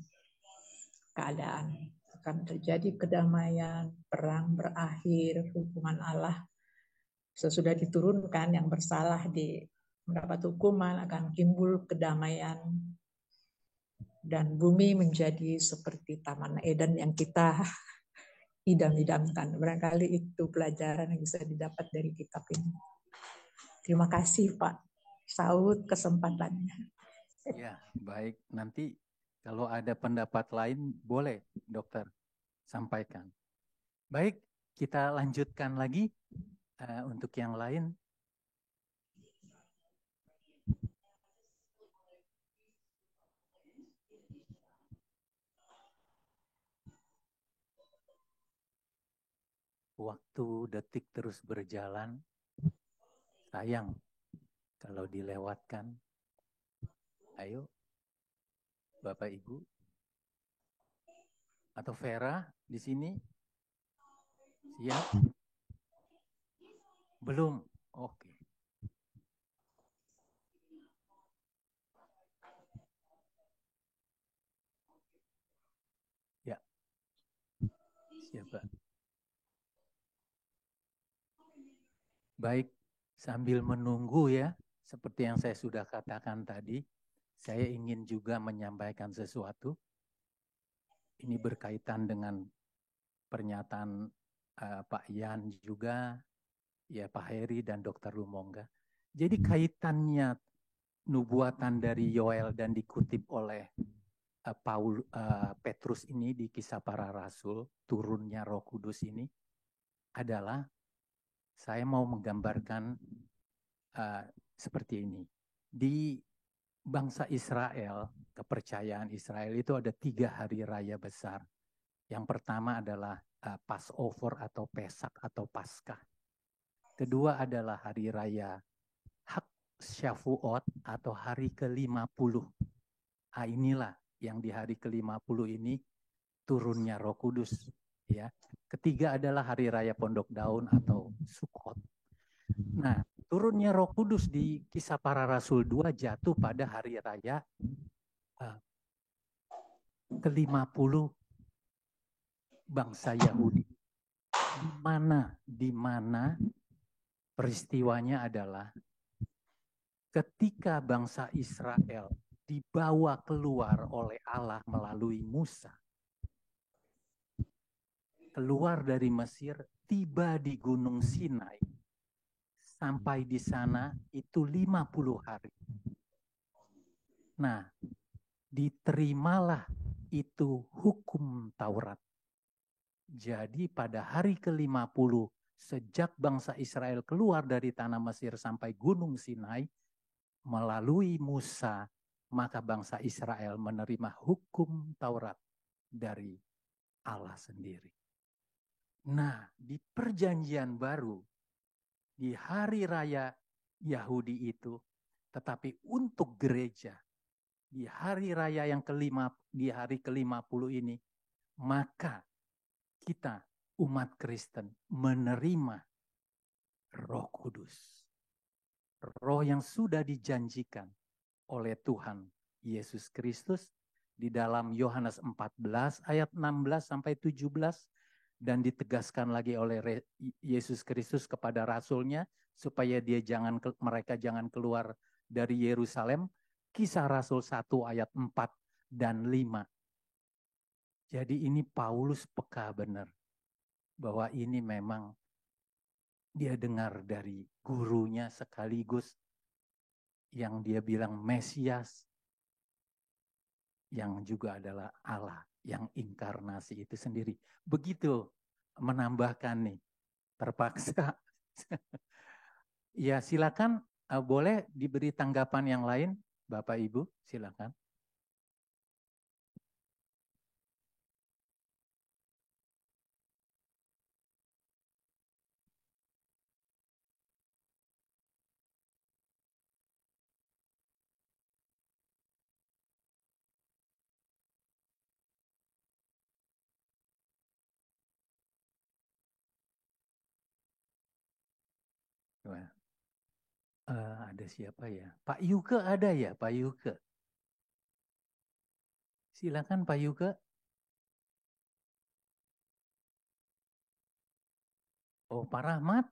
keadaan. Akan terjadi kedamaian, perang berakhir, hukuman Allah sesudah diturunkan, yang bersalah mendapat hukuman, akan timbul kedamaian, dan bumi menjadi seperti Taman Eden yang kita idam-idamkan. Barangkali itu pelajaran yang bisa didapat dari kitab ini. Terima kasih Pak Saud kesempatannya. Ya, baik. Nanti kalau ada pendapat lain, boleh dokter sampaikan. Baik, kita lanjutkan lagi untuk yang lain. Waktu detik terus berjalan, sayang kalau dilewatkan. Ayo, Bapak Ibu, atau Vera di sini, siap? Belum? Oke. Ya, siapa? Baik, sambil menunggu ya, seperti yang saya sudah katakan tadi, saya ingin juga menyampaikan sesuatu. Ini berkaitan dengan pernyataan Pak Yan juga, ya Pak Heri dan Dr. Lumongga. Jadi kaitannya nubuatan dari Yoel dan dikutip oleh Petrus ini di Kisah Para Rasul, turunnya Roh Kudus ini adalah, saya mau menggambarkan seperti ini. Di bangsa Israel, kepercayaan Israel itu ada 3 hari raya besar. Yang pertama adalah Passover atau Pesak atau Paskah. Kedua adalah hari raya Hak Syavuot atau hari ke-50. Inilah yang di hari ke-50 ini turunnya Roh Kudus. Ya. Ketiga adalah hari raya Pondok Daun atau Sukkot. Nah, turunnya Roh Kudus di Kisah Para Rasul 2 jatuh pada hari raya ke-50 bangsa Yahudi. Di mana peristiwanya adalah ketika bangsa Israel dibawa keluar oleh Allah melalui Musa, keluar dari Mesir, tiba di Gunung Sinai. Sampai di sana itu 50 hari. Nah, diterimalah itu hukum Taurat. Jadi pada hari ke-50 sejak bangsa Israel keluar dari tanah Mesir sampai Gunung Sinai melalui Musa, maka bangsa Israel menerima hukum Taurat dari Allah sendiri. Nah, di perjanjian baru, di hari raya Yahudi itu, tetapi untuk gereja, di hari raya yang di hari ke-50 ini, maka kita umat Kristen menerima Roh Kudus. Roh yang sudah dijanjikan oleh Tuhan Yesus Kristus di dalam Yohanes 14 ayat 16 sampai 17 dan ditegaskan lagi oleh Yesus Kristus kepada rasulnya supaya mereka jangan keluar dari Yerusalem. Kisah Rasul 1 ayat 4 dan 5. Jadi ini Paulus peka benar bahwa ini memang dia dengar dari gurunya sekaligus yang dia bilang Mesias, yang juga adalah Allah yang inkarnasi itu sendiri. Begitu menambahkan nih, terpaksa. Ya silakan, boleh diberi tanggapan yang lain, Bapak Ibu, silakan. Ada siapa ya? Pak Yuke ada ya, Pak Yuke? Silakan Pak Yuga. Oh, Pak Rahmat.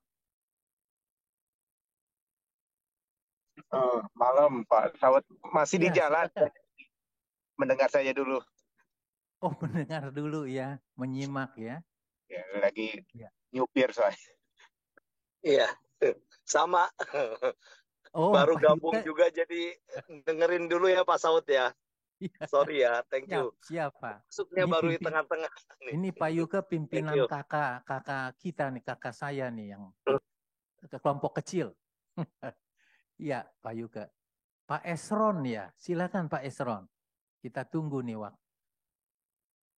Malam Pak Sawat, masih di Ya, jalan, silakan. mendengar saya dulu. Oh, mendengar dulu ya, menyimak ya. Ya, lagi Ya. nyupir soalnya. Iya, sama. Oh, Baru Pak gabung Yuga. juga, jadi dengerin dulu ya Pak Saud ya. Ya. Sorry ya, thank you. Siap, Pak. Masuknya Ini baru di tengah-tengah nih. Ini Pak Yuga Thank pimpinan you. kakak kita nih, kakak saya nih yang ke kelompok kecil. Iya, Pak Yuga. Pak Esron ya, silakan Pak Esron. Kita tunggu nih waktu.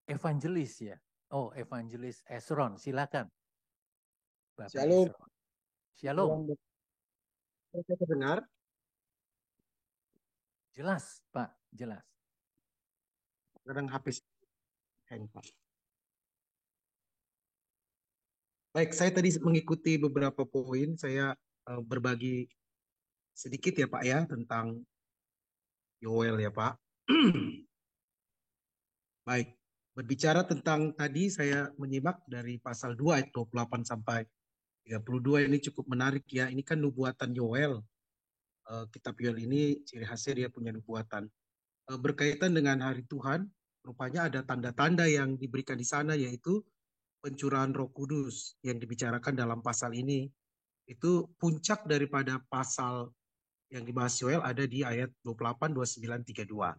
Evangelis ya. Oh, Evangelis Esron, silakan. Bapak Shalom. Esron. Shalom. Saya terdengar? Jelas, Pak, jelas. Kadang HP hang, Pak. Baik, saya tadi mengikuti beberapa poin. Saya berbagi sedikit ya Pak ya tentang Yoel ya Pak. Baik, berbicara tentang tadi saya menyimak dari pasal 2 ayat 28 sampai 32 ini cukup menarik ya. Ini kan nubuatan Yoel. Kitab Yoel ini ciri khasnya dia punya nubuatan. Berkaitan dengan hari Tuhan, rupanya ada tanda-tanda yang diberikan di sana, yaitu pencurahan Roh Kudus yang dibicarakan dalam pasal ini. Itu puncak daripada pasal yang dibahas Yoel ada di ayat 28, 29, 32.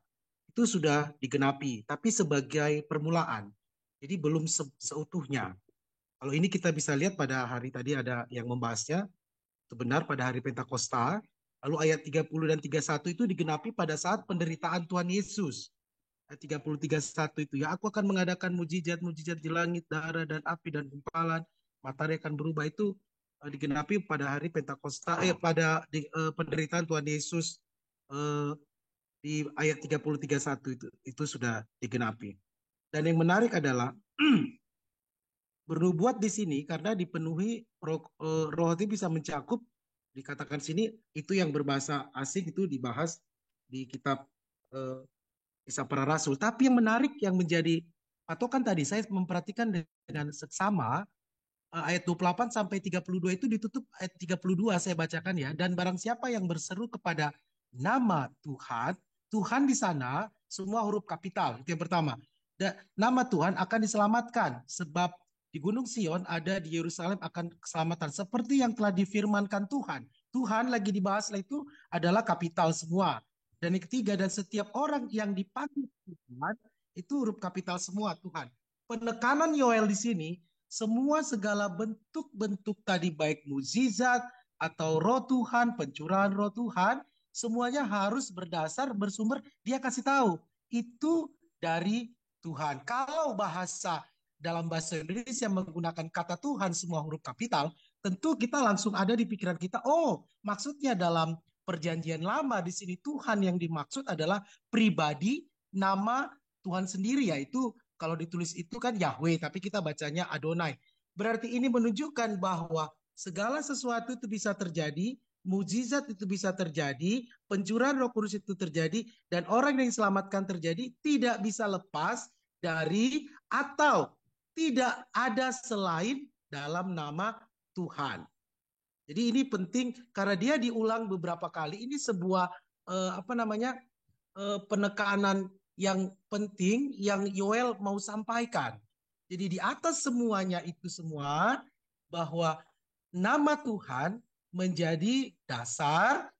Itu sudah digenapi, tapi sebagai permulaan. Jadi belum seutuhnya. Kalau ini kita bisa lihat pada hari tadi ada yang membahasnya, itu benar pada hari Pentakosta. Lalu ayat 30 dan 31 itu digenapi pada saat penderitaan Tuhan Yesus. Ayat 30, 31 itu, ya aku akan mengadakan mujizat-mujizat di langit, darah dan api dan gumpalan, matahari akan berubah. Itu digenapi pada hari Pentakosta, pada penderitaan Tuhan Yesus di ayat 30, 31 itu sudah digenapi. Dan yang menarik adalah bernubuat di sini karena dipenuhi roh itu bisa mencakup, dikatakan sini itu yang berbahasa asing itu dibahas di kitab Kisah Para Rasul. Tapi yang menarik yang menjadi patokan tadi saya memperhatikan dengan seksama ayat 28 sampai 32 itu ditutup ayat 32 saya bacakan ya. Dan barang siapa yang berseru kepada nama Tuhan, Tuhan di sana semua huruf kapital. Itu yang pertama. Dan nama Tuhan akan diselamatkan sebab di Gunung Sion ada, di Yerusalem akan keselamatan seperti yang telah difirmankan Tuhan. Tuhan lagi dibahas itu adalah kapital semua. Dan yang ketiga, dan setiap orang yang dipanggil Tuhan itu huruf kapital semua Tuhan. Penekanan Yoel di sini semua segala bentuk-bentuk tadi baik mukjizat atau roh Tuhan, pencurahan roh Tuhan, semuanya harus berdasar bersumber dia kasih tahu itu dari Tuhan. Kalau dalam bahasa Indonesia menggunakan kata Tuhan semua huruf kapital, tentu kita langsung ada di pikiran kita, oh maksudnya dalam perjanjian lama di sini Tuhan yang dimaksud adalah pribadi nama Tuhan sendiri, yaitu kalau ditulis itu kan Yahweh, tapi kita bacanya Adonai. Berarti ini menunjukkan bahwa segala sesuatu itu bisa terjadi, mujizat itu bisa terjadi, pencurahan Roh Kudus itu terjadi, dan orang yang diselamatkan terjadi tidak bisa lepas dari atau tidak ada selain dalam nama Tuhan. Jadi ini penting karena dia diulang beberapa kali. Ini sebuah penekanan yang penting yang Yoel mau sampaikan. Jadi di atas semuanya itu semua bahwa nama Tuhan menjadi dasar,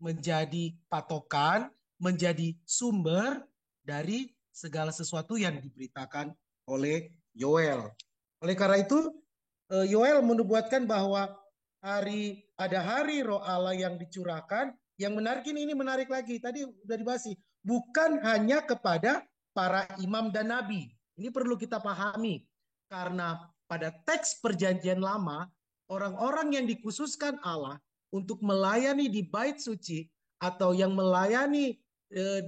menjadi patokan, menjadi sumber dari segala sesuatu yang diberitakan oleh Yoel. Oleh karena itu Yoel menubuatkan bahwa ada hari Roh Allah yang dicurahkan. Yang menarik ini menarik lagi. Tadi udah dibahas, bukan hanya kepada para imam dan nabi. Ini perlu kita pahami. Karena pada teks perjanjian lama, orang-orang yang dikhususkan Allah untuk melayani di bait suci atau yang melayani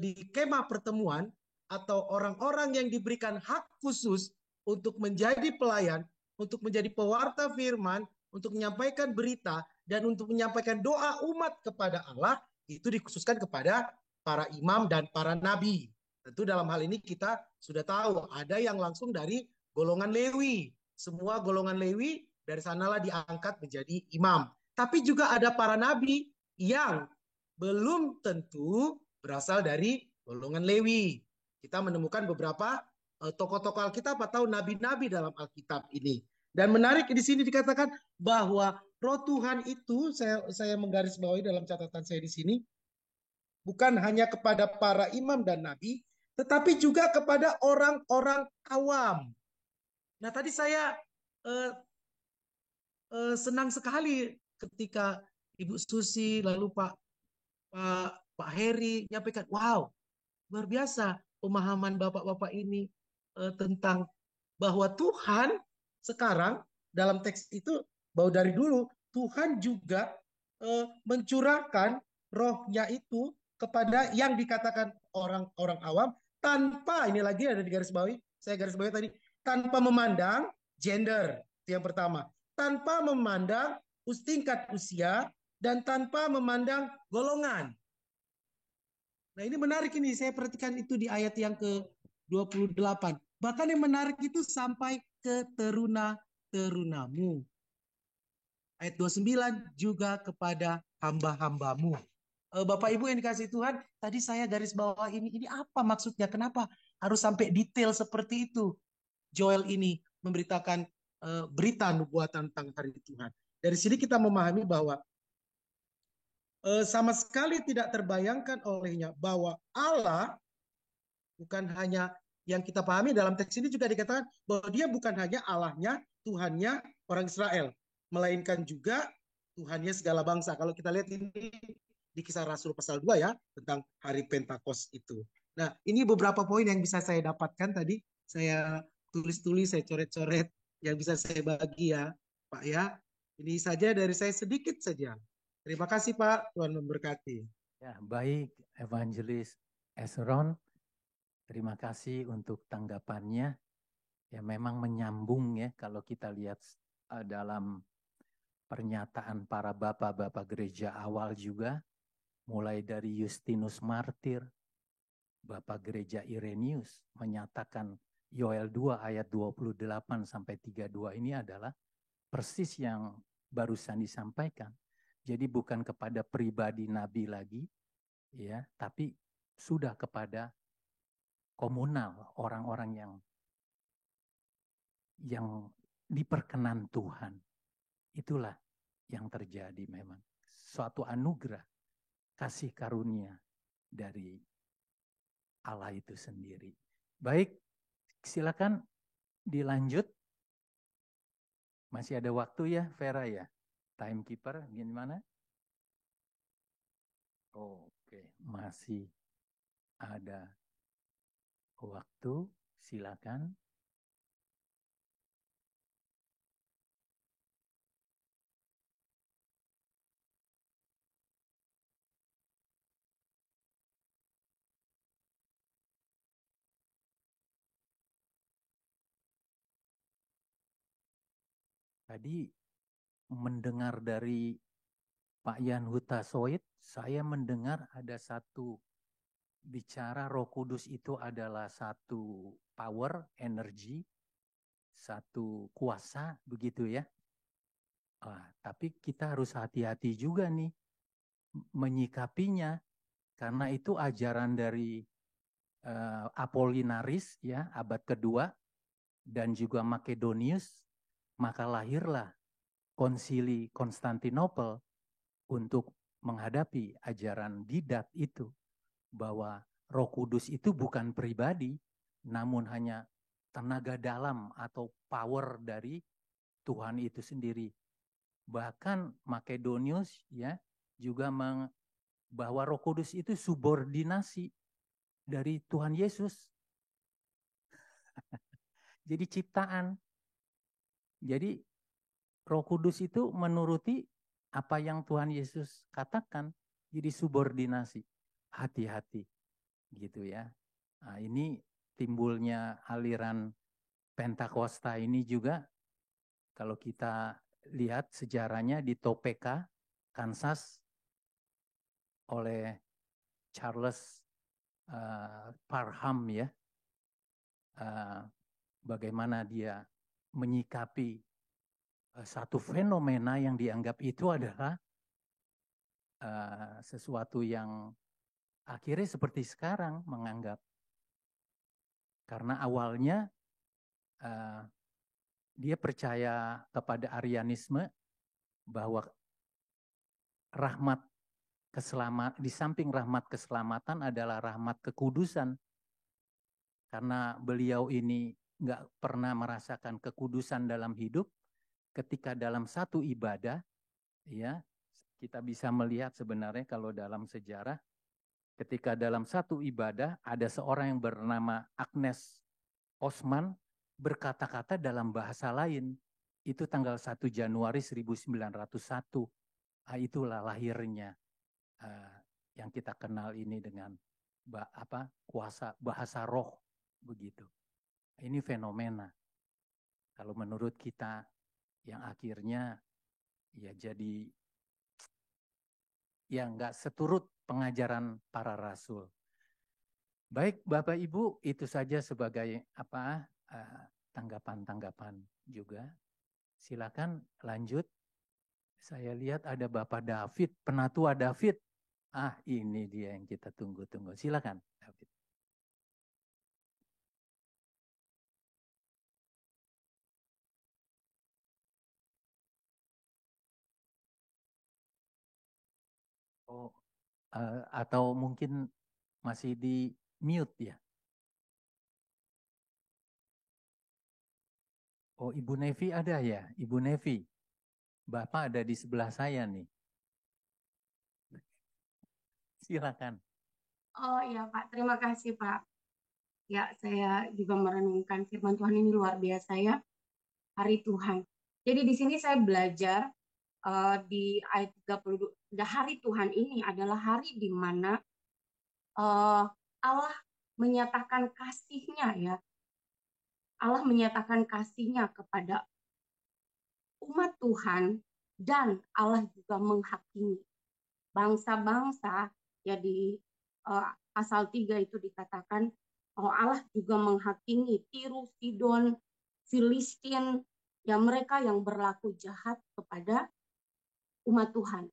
di kemah pertemuan atau orang-orang yang diberikan hak khusus untuk menjadi pelayan, untuk menjadi pewarta firman, untuk menyampaikan berita, dan untuk menyampaikan doa umat kepada Allah, itu dikhususkan kepada para imam dan para nabi. Tentu dalam hal ini kita sudah tahu ada yang langsung dari golongan Lewi. Semua golongan Lewi dari sanalah diangkat menjadi imam. Tapi juga ada para nabi yang belum tentu berasal dari golongan Lewi. Kita menemukan beberapa tokoh-tokoh Alkitab atau nabi-nabi dalam Alkitab ini. Dan menarik di sini dikatakan bahwa Roh Tuhan itu, saya menggarisbawahi dalam catatan saya di sini, bukan hanya kepada para imam dan nabi, tetapi juga kepada orang-orang awam. Nah, tadi saya senang sekali ketika Ibu Susi lalu Pak Heri nyampaikan, wow, luar biasa pemahaman bapak-bapak ini tentang bahwa Tuhan sekarang dalam teks itu, bahwa dari dulu Tuhan juga mencurahkan rohnya itu kepada yang dikatakan orang-orang awam tanpa, ini lagi ada di garis bawahi, saya garis bawahi tadi, tanpa memandang gender, itu yang pertama, tanpa memandang tingkat usia dan tanpa memandang golongan. Nah, ini menarik ini, saya perhatikan itu di ayat yang ke-28. Bahkan yang menarik itu sampai ke teruna-terunamu. Ayat 29 juga kepada hamba-hambamu. Bapak Ibu yang dikasih Tuhan, tadi saya garis bawah ini apa maksudnya? Kenapa harus sampai detail seperti itu? Joel ini memberitakan berita nubuatan tentang hari Tuhan. Dari sini kita memahami bahwa sama sekali tidak terbayangkan olehnya bahwa Allah bukan hanya yang kita pahami dalam teks ini juga dikatakan bahwa dia bukan hanya Allahnya, Tuhannya orang Israel, melainkan juga Tuhannya segala bangsa. Kalau kita lihat ini di Kisah Rasul pasal 2 ya, tentang hari Pentakos itu. Nah, ini beberapa poin yang bisa saya dapatkan tadi, saya tulis-tulis, saya coret-coret, yang bisa saya bagi ya, Pak ya. Ini saja dari saya sedikit saja. Terima kasih Pak, Tuhan memberkati. Ya, baik Evangelis Esron, terima kasih untuk tanggapannya. Ya memang menyambung ya kalau kita lihat dalam pernyataan para bapak-bapak gereja awal juga, mulai dari Justinus Martir, Bapak Gereja Irenaeus menyatakan Yoel 2 ayat 28 sampai 32 ini adalah persis yang barusan disampaikan. Jadi bukan kepada pribadi nabi lagi, ya, tapi sudah kepada komunal, orang-orang yang diperkenan Tuhan. Itulah yang terjadi memang. Suatu anugerah, kasih karunia dari Allah itu sendiri. Baik, silakan dilanjut. Masih ada waktu ya, Vera ya? Timekeeper, gimana? Oke, masih ada waktu, silakan. Tadi mendengar dari Pak Yan Huta Soit, saya mendengar ada satu bicara Roh Kudus itu adalah satu power, energi, satu kuasa, begitu ya. Tapi kita harus hati-hati juga nih menyikapinya, karena itu ajaran dari Apollinaris ya, abad kedua, dan juga Makedonius, maka lahirlah konsili Konstantinopel untuk menghadapi ajaran Didat itu, bahwa Roh Kudus itu bukan pribadi, namun hanya tenaga dalam atau power dari Tuhan itu sendiri. Bahkan Makedonius ya juga bahwa Roh Kudus itu subordinasi dari Tuhan Yesus. Jadi ciptaan. Jadi Roh Kudus itu menuruti apa yang Tuhan Yesus katakan, jadi subordinasi. Hati-hati gitu ya. Nah, ini timbulnya aliran Pentakosta ini juga kalau kita lihat sejarahnya di Topeka, Kansas oleh Charles Parham ya, bagaimana dia menyikapi satu fenomena yang dianggap itu adalah sesuatu yang akhirnya seperti sekarang menganggap, karena awalnya dia percaya kepada Arianisme bahwa rahmat keselamatan, di samping rahmat keselamatan adalah rahmat kekudusan, karena beliau ini nggak pernah merasakan kekudusan dalam hidup. Ketika dalam satu ibadah, ya, kita bisa melihat sebenarnya kalau dalam sejarah, ketika dalam satu ibadah ada seorang yang bernama Agnes Osman berkata-kata dalam bahasa lain. Itu tanggal 1 Januari 1901. Itulah lahirnya yang kita kenal ini dengan kuasa bahasa roh begitu. Ini fenomena. Kalau menurut kita yang akhirnya ya jadi yang nggak seturut pengajaran para rasul. Baik Bapak Ibu, itu saja sebagai tanggapan-tanggapan juga. Silakan lanjut. Saya lihat ada Bapak David, Penatua David. Ini dia yang kita tunggu-tunggu. Silakan David. Atau mungkin masih di mute ya? Ibu Nevi ada ya? Ibu Nevi, Bapak ada di sebelah saya nih. Silakan. Oh iya Pak, terima kasih Pak. Ya, saya juga merenungkan firman Tuhan ini luar biasa ya, hari Tuhan. Jadi di sini saya belajar di ayat 32, hari Tuhan ini adalah hari di mana Allah menyatakan kasih-Nya ya. Allah menyatakan kasih-Nya kepada umat Tuhan, dan Allah juga menghakimi bangsa-bangsa. Ya di pasal 3 itu dikatakan Allah juga menghakimi Tirus, Sidon, Filistin, ya mereka yang berlaku jahat kepada umat Tuhan.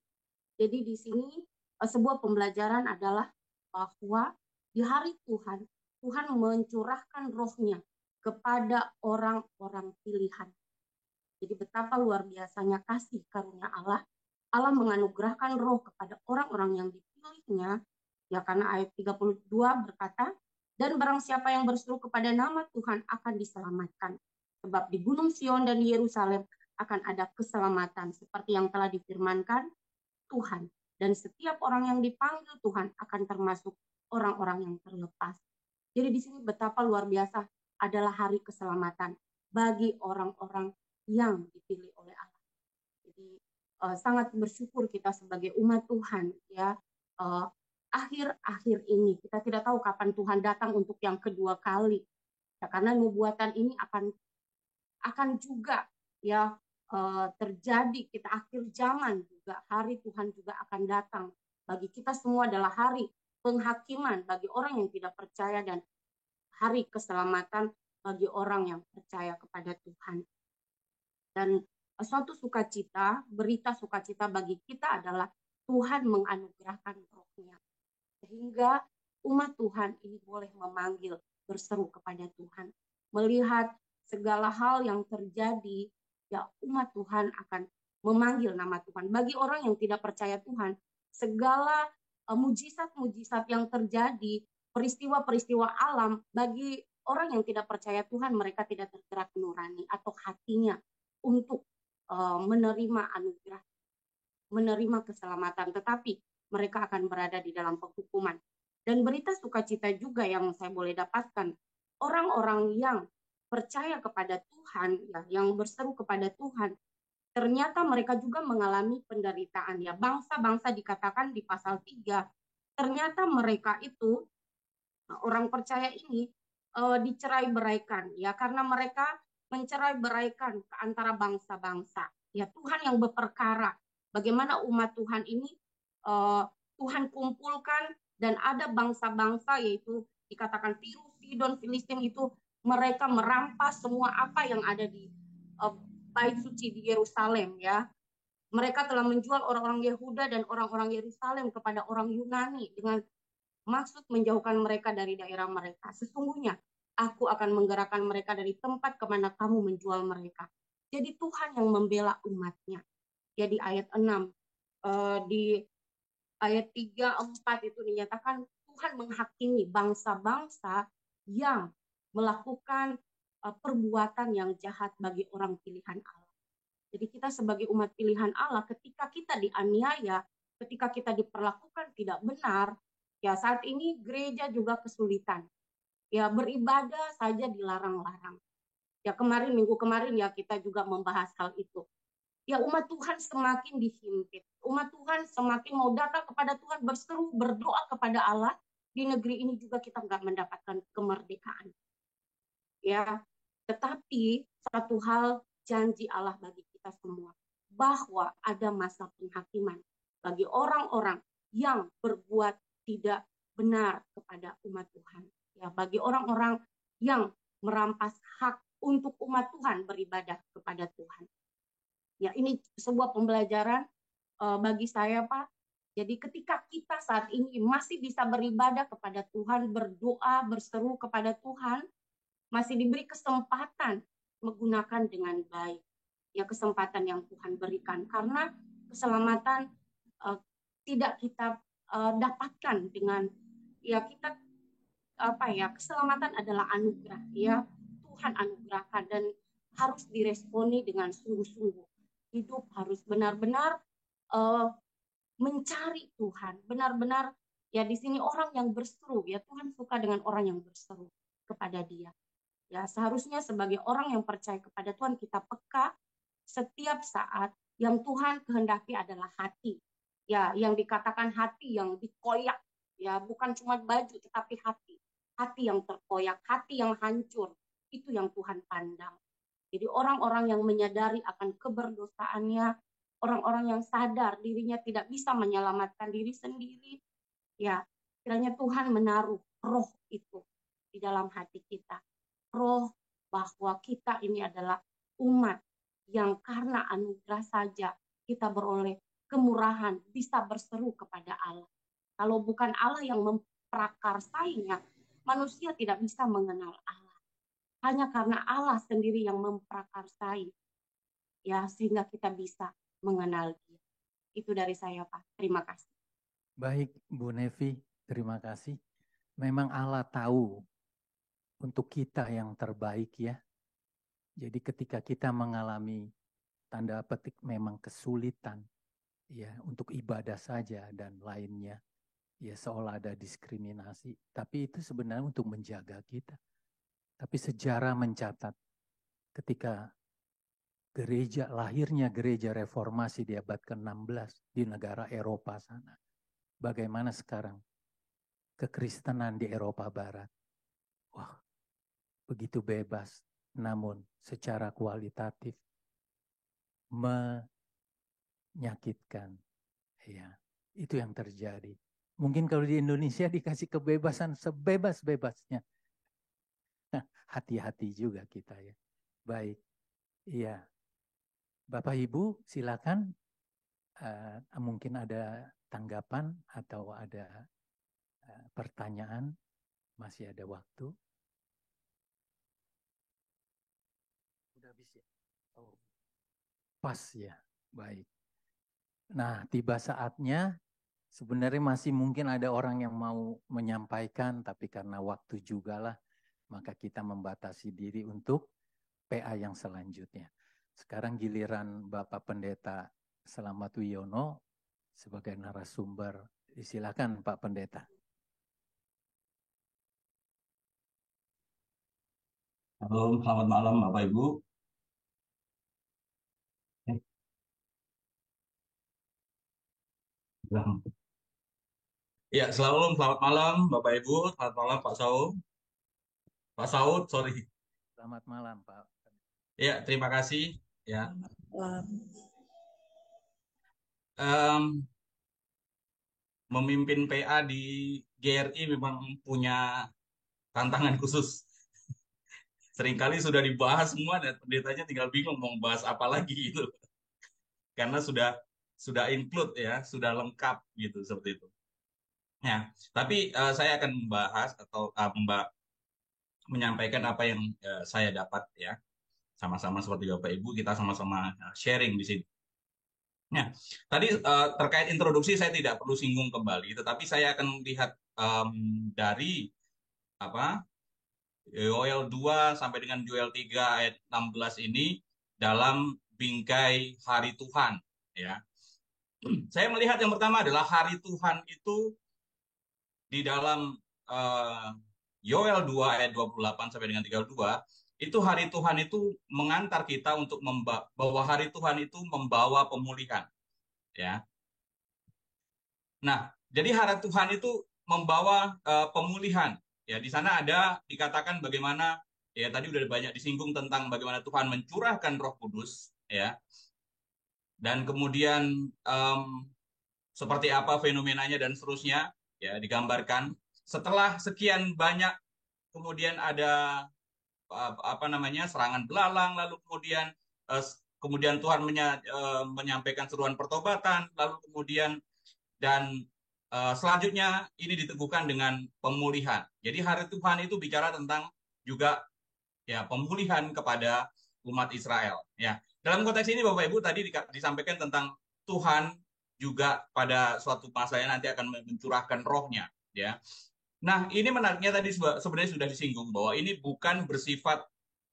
Jadi di sini sebuah pembelajaran adalah bahwa di hari Tuhan, Tuhan mencurahkan roh-Nya kepada orang-orang pilihan. Jadi betapa luar biasanya kasih karunia Allah. Allah menganugerahkan roh kepada orang-orang yang dipilihnya. Ya, karena ayat 32 berkata, dan barang siapa yang berseru kepada nama Tuhan akan diselamatkan. Sebab di Gunung Sion dan di Yerusalem akan ada keselamatan seperti yang telah difirmankan Tuhan. Dan setiap orang yang dipanggil Tuhan akan termasuk orang-orang yang terlepas. Jadi di sini betapa luar biasa adalah hari keselamatan bagi orang-orang yang dipilih oleh Allah. Jadi sangat bersyukur kita sebagai umat Tuhan ya. Akhir-akhir ini kita tidak tahu kapan Tuhan datang untuk yang kedua kali. Ya, karena nubuatan ini akan juga ya terjadi, kita akhir zaman juga, hari Tuhan juga akan datang. Bagi kita semua adalah hari penghakiman bagi orang yang tidak percaya, dan hari keselamatan bagi orang yang percaya kepada Tuhan. Dan suatu sukacita, berita sukacita bagi kita adalah Tuhan menganugerahkan roh-Nya. Sehingga umat Tuhan ini boleh memanggil, berseru kepada Tuhan. Melihat segala hal yang terjadi, ya umat Tuhan akan memanggil nama Tuhan. Bagi orang yang tidak percaya Tuhan, segala mujizat-mujizat yang terjadi, peristiwa-peristiwa alam, bagi orang yang tidak percaya Tuhan, mereka tidak tergerak nurani atau hatinya untuk menerima anugerah, menerima keselamatan, tetapi mereka akan berada di dalam penghukuman. Dan berita sukacita juga yang saya boleh dapatkan, orang-orang yang percaya kepada Tuhan, ya, yang berseru kepada Tuhan, ternyata mereka juga mengalami penderitaan. Ya, bangsa-bangsa dikatakan di pasal 3, ternyata mereka itu, orang percaya ini dicerai-beraikan, ya, karena mereka mencerai-beraikan ke antara bangsa-bangsa. Ya, Tuhan yang berperkara bagaimana umat Tuhan ini Tuhan kumpulkan Dan ada bangsa-bangsa, yaitu dikatakan Tirus, Sidon, Filistin, itu mereka merampas semua apa yang ada di bait suci di Yerusalem, ya. Mereka telah menjual orang-orang Yehuda dan orang-orang Yerusalem kepada orang Yunani dengan maksud menjauhkan mereka dari daerah mereka. Sesungguhnya aku akan menggerakkan mereka dari tempat kemana kamu menjual mereka. Jadi Tuhan yang membela umatnya. Ya, di ayat 6, di ayat 3, 4 itu dinyatakan Tuhan menghakimi bangsa-bangsa yang melakukan perbuatan yang jahat bagi orang pilihan Allah. Jadi kita sebagai umat pilihan Allah, ketika kita dianiaya, ketika kita diperlakukan tidak benar, ya saat ini gereja juga kesulitan. Ya, beribadah saja dilarang-larang. Ya, minggu kemarin ya kita juga membahas hal itu. Ya, umat Tuhan semakin dihimpit. Umat Tuhan semakin mau datang kepada Tuhan, berseru, berdoa kepada Allah. Di negeri ini juga kita nggak mendapatkan kemerdekaan. Ya, tetapi satu hal janji Allah bagi kita semua, bahwa ada masa penghakiman bagi orang-orang yang berbuat tidak benar kepada umat Tuhan. Ya, bagi orang-orang yang merampas hak untuk umat Tuhan beribadah kepada Tuhan. Ya, ini sebuah pembelajaran bagi saya, Pak. Jadi ketika kita saat ini masih bisa beribadah kepada Tuhan, berdoa, berseru kepada Tuhan, masih diberi kesempatan menggunakan dengan baik. Ya, kesempatan yang Tuhan berikan. Karena keselamatan tidak kita dapatkan dengan, ya kita, keselamatan adalah anugerah. Ya, Tuhan anugerahkan dan harus diresponi dengan sungguh-sungguh. Hidup harus benar-benar mencari Tuhan, benar-benar, ya di sini orang yang berseru, ya Tuhan suka dengan orang yang berseru kepada Dia. Ya, seharusnya sebagai orang yang percaya kepada Tuhan, kita peka setiap saat. Yang Tuhan kehendaki adalah hati. Ya, yang dikatakan hati yang dikoyak, ya bukan cuma baju tetapi hati. Hati yang terkoyak, hati yang hancur, itu yang Tuhan pandang. Jadi orang-orang yang menyadari akan keberdosaannya, orang-orang yang sadar dirinya tidak bisa menyelamatkan diri sendiri, ya kiranya Tuhan menaruh roh itu di dalam hati kita. Roh bahwa kita ini adalah umat yang karena anugerah saja kita beroleh kemurahan, bisa berseru kepada Allah. Kalau bukan Allah yang memprakarsainya, manusia tidak bisa mengenal Allah. Hanya karena Allah sendiri yang memprakarsai, ya sehingga kita bisa mengenal Dia. Itu dari saya, Pak. Terima kasih. Baik, Bu Nevi, terima kasih. Memang Allah tahu untuk kita yang terbaik, ya. Jadi ketika kita mengalami tanda petik memang kesulitan, ya untuk ibadah saja dan lainnya, ya seolah ada diskriminasi. Tapi itu sebenarnya untuk menjaga kita. Tapi sejarah mencatat ketika lahirnya gereja reformasi di abad ke-16 di negara Eropa sana. Bagaimana sekarang kekristenan di Eropa Barat? Wah, begitu bebas, namun secara kualitatif menyakitkan. Ya, itu yang terjadi. Mungkin kalau di Indonesia dikasih kebebasan sebebas-bebasnya. Hati-hati juga kita, ya. Baik. Iya. Bapak Ibu, silakan. Mungkin ada tanggapan atau ada pertanyaan. Masih ada waktu. Udah habis ya? Oh. Pas ya. Baik. Nah, tiba saatnya. Sebenarnya masih mungkin ada orang yang mau menyampaikan, tapi karena waktu juga lah, maka kita membatasi diri untuk PA yang selanjutnya. Sekarang giliran Bapak Pendeta Selamat Wiono sebagai narasumber. Silakan Pak Pendeta. Halo, selamat malam Bapak Ibu. Ya, selamat malam Bapak Ibu, selamat malam Pak Saud. Pak Saud, sorry. Selamat malam Pak. Ya, terima kasih. Ya. Memimpin PA di GRI memang punya tantangan khusus. Seringkali sudah dibahas semua dan pendetanya tinggal bingung mau bahas apa lagi itu. Karena sudah include ya, sudah lengkap gitu seperti itu. Ya, tapi saya akan membahas atau menyampaikan apa yang saya dapat ya. Sama-sama seperti Bapak Ibu, kita sama-sama sharing di sini. Nah, tadi terkait introduksi saya tidak perlu singgung kembali, tetapi saya akan melihat dari apa Yoel 2 sampai dengan Yoel 3 ayat 16 ini dalam bingkai hari Tuhan. Ya, saya melihat yang pertama adalah hari Tuhan itu di dalam Yoel 2 ayat 28 sampai dengan 32. Itu hari Tuhan itu mengantar kita untuk bahwa hari Tuhan itu membawa pemulihan. Ya. Nah, jadi hari Tuhan itu membawa pemulihan. Ya, di sana ada dikatakan bagaimana ya tadi udah banyak disinggung tentang bagaimana Tuhan mencurahkan Roh Kudus, ya. Dan kemudian seperti apa fenomenanya dan seterusnya, ya digambarkan. Setelah sekian banyak kemudian ada serangan belalang, lalu kemudian Tuhan menyampaikan seruan pertobatan, lalu kemudian dan selanjutnya ini diteguhkan dengan pemulihan. Jadi hari Tuhan itu bicara tentang juga ya pemulihan kepada umat Israel. Ya, dalam konteks ini Bapak Ibu tadi disampaikan tentang Tuhan juga pada suatu masanya nanti akan mencurahkan rohnya. Ya, nah ini menariknya tadi sebenarnya sudah disinggung bahwa ini bukan bersifat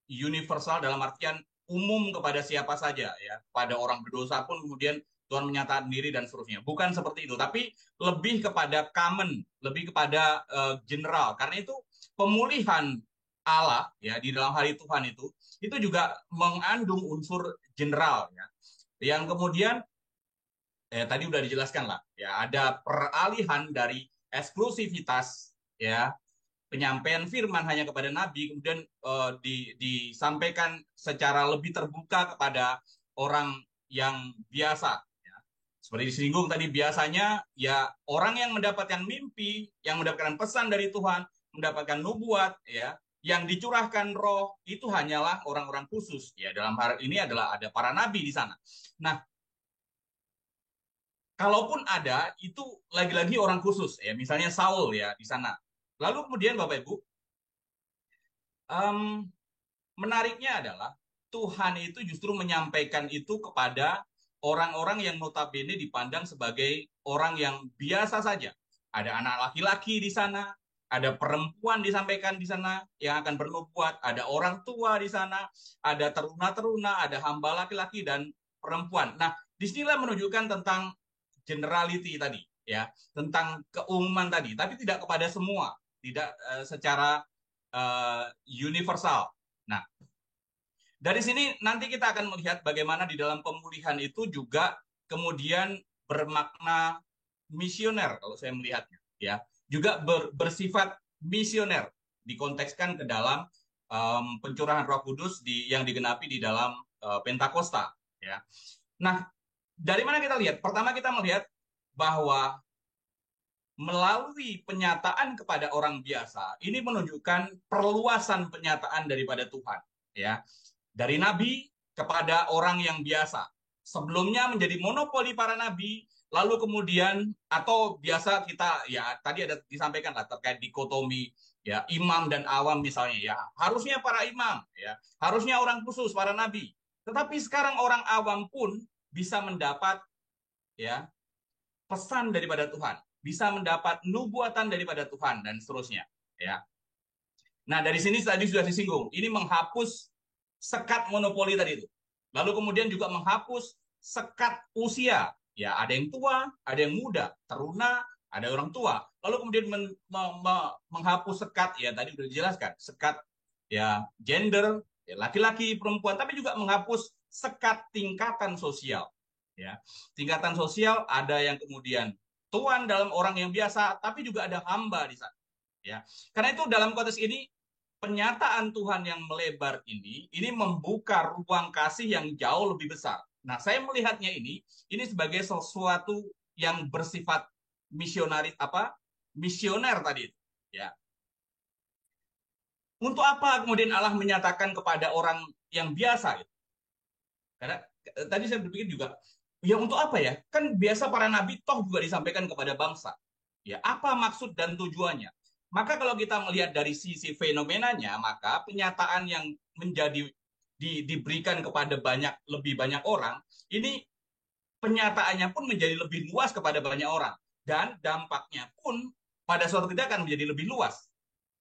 universal dalam artian umum kepada siapa saja ya, pada orang berdosa pun kemudian Tuhan menyatakan diri dan seterusnya. Bukan seperti itu, tapi lebih kepada common, lebih kepada general. Karena itu pemulihan Allah ya di dalam hari Tuhan itu juga mengandung unsur general ya. Yang kemudian tadi udah dijelaskan lah ya, ada peralihan dari eksklusivitas ya penyampaian firman hanya kepada nabi, kemudian disampaikan secara lebih terbuka kepada orang yang biasa. Ya. Seperti disinggung tadi, biasanya ya orang yang mendapatkan mimpi, yang mendapatkan pesan dari Tuhan, mendapatkan nubuat, ya, yang dicurahkan roh itu hanyalah orang-orang khusus. Ya, dalam hal ini adalah ada para nabi di sana. Nah, kalaupun ada, itu lagi-lagi orang khusus, ya, misalnya Saul ya di sana. Lalu kemudian Bapak Ibu, menariknya adalah Tuhan itu justru menyampaikan itu kepada orang-orang yang notabene dipandang sebagai orang yang biasa saja. Ada anak laki-laki di sana, ada perempuan disampaikan di sana yang akan bernubuat, ada orang tua di sana, ada teruna-teruna, ada hamba laki-laki dan perempuan. Nah, disinilah menunjukkan tentang generality tadi, ya, tentang keumuman tadi, tapi tidak kepada semua. Tidak secara universal. Nah, dari sini nanti kita akan melihat bagaimana di dalam pemulihan itu juga kemudian bermakna misioner kalau saya melihatnya, ya, juga bersifat misioner dikontekskan ke dalam pencurahan Roh Kudus yang digenapi di dalam Pentakosta, ya. Nah, dari mana kita lihat? Pertama kita melihat bahwa melalui penyataan kepada orang biasa, ini menunjukkan perluasan penyataan daripada Tuhan. Ya, dari nabi kepada orang yang biasa. Sebelumnya menjadi monopoli para nabi, lalu kemudian atau biasa kita ya tadi ada disampaikan lah terkait dikotomi ya imam dan awam misalnya ya, harusnya para imam ya, harusnya orang khusus para nabi. Tetapi sekarang orang awam pun bisa mendapat ya pesan daripada Tuhan, bisa mendapat nubuatan daripada Tuhan dan seterusnya ya. Nah, dari sini tadi sudah disinggung, ini menghapus sekat monopoli tadi itu. Lalu kemudian juga menghapus sekat usia. Ya, ada yang tua, ada yang muda, teruna, ada orang tua. Lalu kemudian menghapus sekat ya tadi sudah dijelaskan, sekat ya gender, ya, laki-laki, perempuan, tapi juga menghapus sekat tingkatan sosial. Ya, tingkatan sosial ada yang kemudian tuan dalam orang yang biasa, tapi juga ada hamba di sana. Ya, karena itu dalam konteks ini penyataan Tuhan yang melebar ini membuka ruang kasih yang jauh lebih besar. Nah, saya melihatnya ini sebagai sesuatu yang bersifat misionaris misioner tadi itu, ya. Untuk apa kemudian Allah menyatakan kepada orang yang biasa gitu? Karena tadi saya berpikir juga, ya untuk apa ya? Kan biasa para nabi toh juga disampaikan kepada bangsa. Ya, apa maksud dan tujuannya? Maka kalau kita melihat dari sisi fenomenanya, maka penyataan yang menjadi diberikan kepada lebih banyak orang, ini penyataannya pun menjadi lebih luas kepada banyak orang. Dan dampaknya pun pada suatu ketika akan menjadi lebih luas.